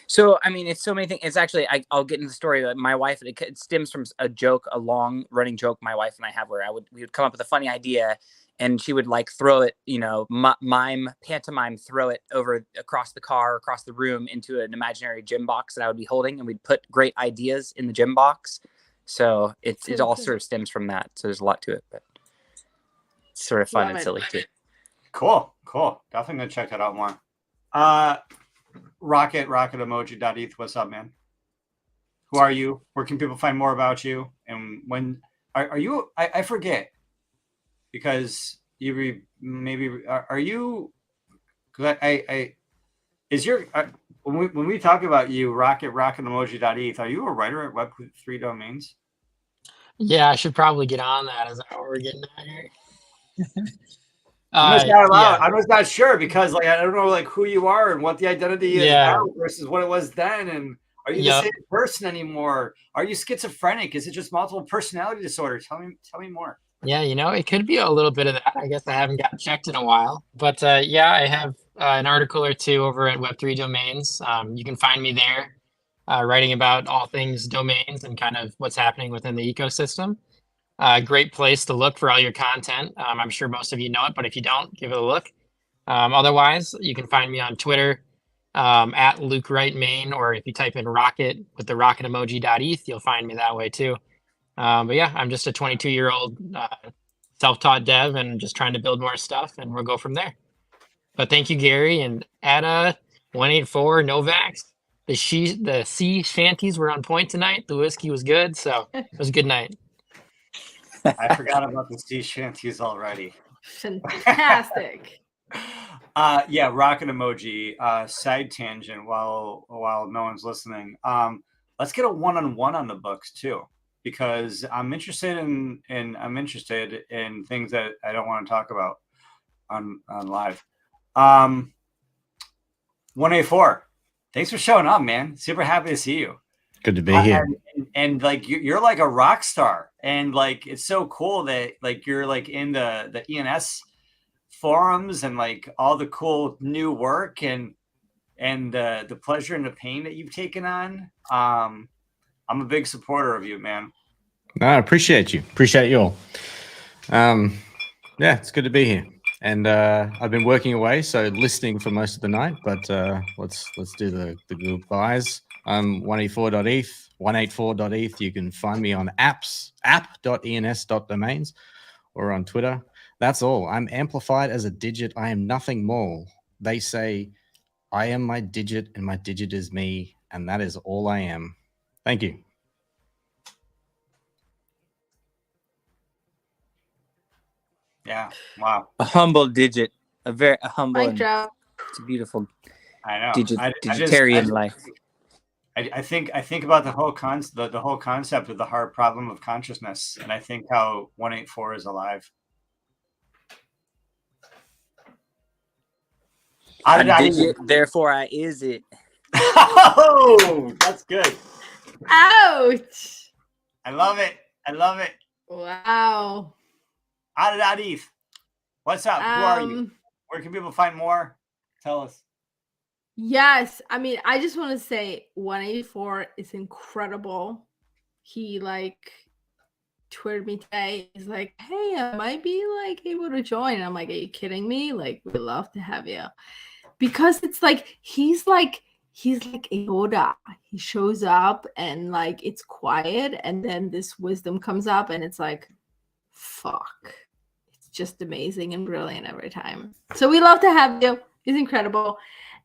So, I mean, it's so many things. It's actually, I'll get into the story. My wife, it stems from a long running joke my wife and I have where we would come up with a funny idea, and she would like throw it, pantomime, throw it across the car, across the room into an imaginary gym box that I would be holding, and we'd put great ideas in the gym box. So it all sort of stems from that. So there's a lot to it, but it's sort of fun and silly too. Cool. Definitely gonna check that out more. Rocket emoji.eth. What's up, man? Who are you? Where can people find more about you? And when are you? I forget. Because are you? Because when we talk about you, rocket emoji.eth, are you a writer at Web3 Domains? Yeah, I should probably get on that. Is that what we're getting at here? I'm just not sure because I don't know who you are and what the identity is now versus what it was then. And are you the same person anymore? Are you schizophrenic? Is it just multiple personality disorder? Tell me more. Yeah, it could be a little bit of that. I guess I haven't gotten checked in a while. But I have an article or two over at Web3 Domains. You can find me there writing about all things domains and kind of what's happening within the ecosystem. Great place to look for all your content. I'm sure most of you know it, but if you don't, give it a look. Otherwise, you can find me on Twitter at Luke Wright Main, or if you type in rocket with the rocket emoji.eth, you'll find me that way too. But yeah, I'm just a 22-year-old self-taught dev and just trying to build more stuff, and we'll go from there. But thank you, Gary, and at 184 Novax. The sea shanties were on point tonight. The whiskey was good, so it was a good night. I forgot about the sea shanties already. Fantastic. Rocket emoji. Side tangent while no one's listening. Let's get a one-on-one on the books too, because I'm interested in things that I don't want to talk about on live. 184. Thanks for showing up, man. Super happy to see you. Good to be here. And you're like a rock star, and it's so cool that you're in the ENS forums and all the cool new work and the pleasure and the pain that you've taken on. I'm a big supporter of you, man. No, I appreciate you. Appreciate you all. It's good to be here. And I've been working away, so listening for most of the night. But let's do the goodbyes. 184.eth, 184.eth. You can find me on app.ens.domains, or on Twitter. That's all. I'm amplified as a digit. I am nothing more. They say I am my digit, and my digit is me, and that is all I am. Thank you. Yeah. Wow. A humble digit. A humble. Mic drop. It's a beautiful. I know. Digitarian life. I think about the whole concept of the hard problem of consciousness, and I think how 184 is alive. I'm digit, therefore I is it. Oh, that's good. Ouch! I love it. I love it. Wow. Adith, what's up? Who are you? Where can people find more? Tell us. Yes, I mean, I just want to say 184 is incredible. He like tweeted me today. He's like, "Hey, I might be like able to join." And I'm like, "Are you kidding me? Like, we'd love to have you." Because it's like he's like a Yoda. He shows up and like it's quiet, and then this wisdom comes up, and it's like, fuck. It's just amazing and brilliant every time. So we love to have you. He's incredible.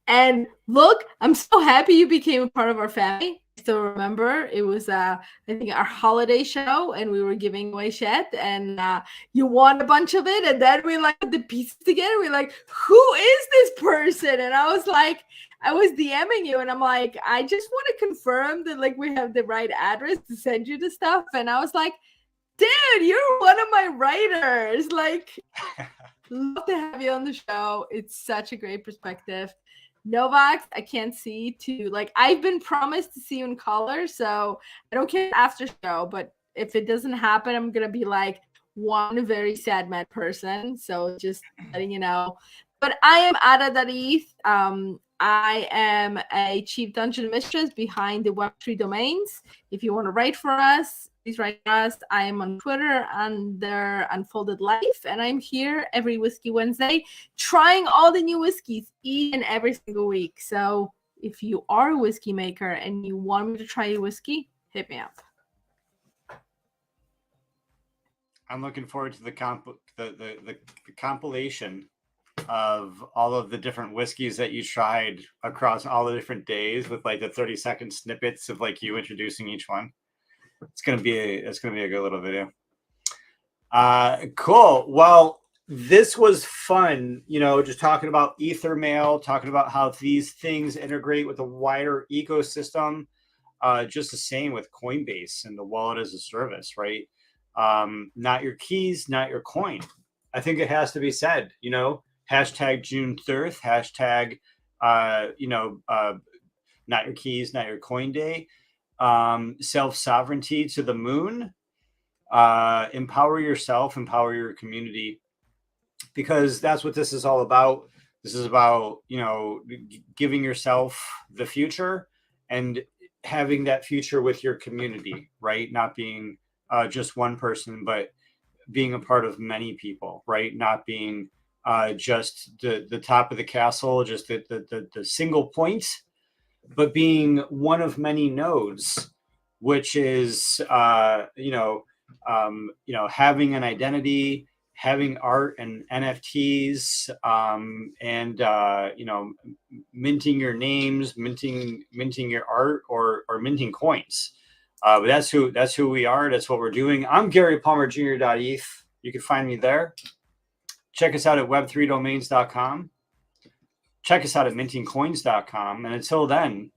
And look, I'm so happy you became a part of our family. I still remember it was I think our holiday show, and we were giving away shit, and you won a bunch of it, and then we like put the pieces together. We're like, who is this person? And I was DMing you, and I'm like, I just want to confirm that like we have the right address to send you the stuff. And I was like, dude, you're one of my writers. Like, love to have you on the show. It's such a great perspective. Novax, I can't see to like, I've been promised to see you in color, so I don't care after show, but if it doesn't happen, I'm gonna be like one very sad mad person. So just letting you know. But I am Ada.eth. I am a chief dungeon mistress behind the Web3 domains. If you want to write for us, please write for us. I am on Twitter under Unfolded Life, and I'm here every Whiskey Wednesday trying all the new whiskeys each and every single week. So if you are a whiskey maker and you want me to try your whiskey, hit me up. I'm looking forward to the compilation of all of the different whiskeys that you tried across all the different days, with like the 30-second snippets of like you introducing each one. It's gonna be a good little video. Cool. Well, this was fun. You know, just talking about EtherMail, talking about how these things integrate with a wider ecosystem. Just the same with Coinbase and the wallet as a service, right? Not your keys, not your coin. I think it has to be said. You know, hashtag June 3rd, hashtag not your keys, not your coin day. Self-sovereignty to the moon. Empower yourself, empower your community, because that's what this is all about. This is about, you know, giving yourself the future and having that future with your community, right? Not being just one person, but being a part of many people, right? Not being just the top of the castle, just the single point, but being one of many nodes, which is having an identity, having art and NFTs, minting your names, minting your art, or minting coins. But that's who we are. That's what we're doing. I'm Gary Palmer Jr.eth. You can find me there. Check us out at web3domains.com. Check us out at mintingcoins.com. And until then,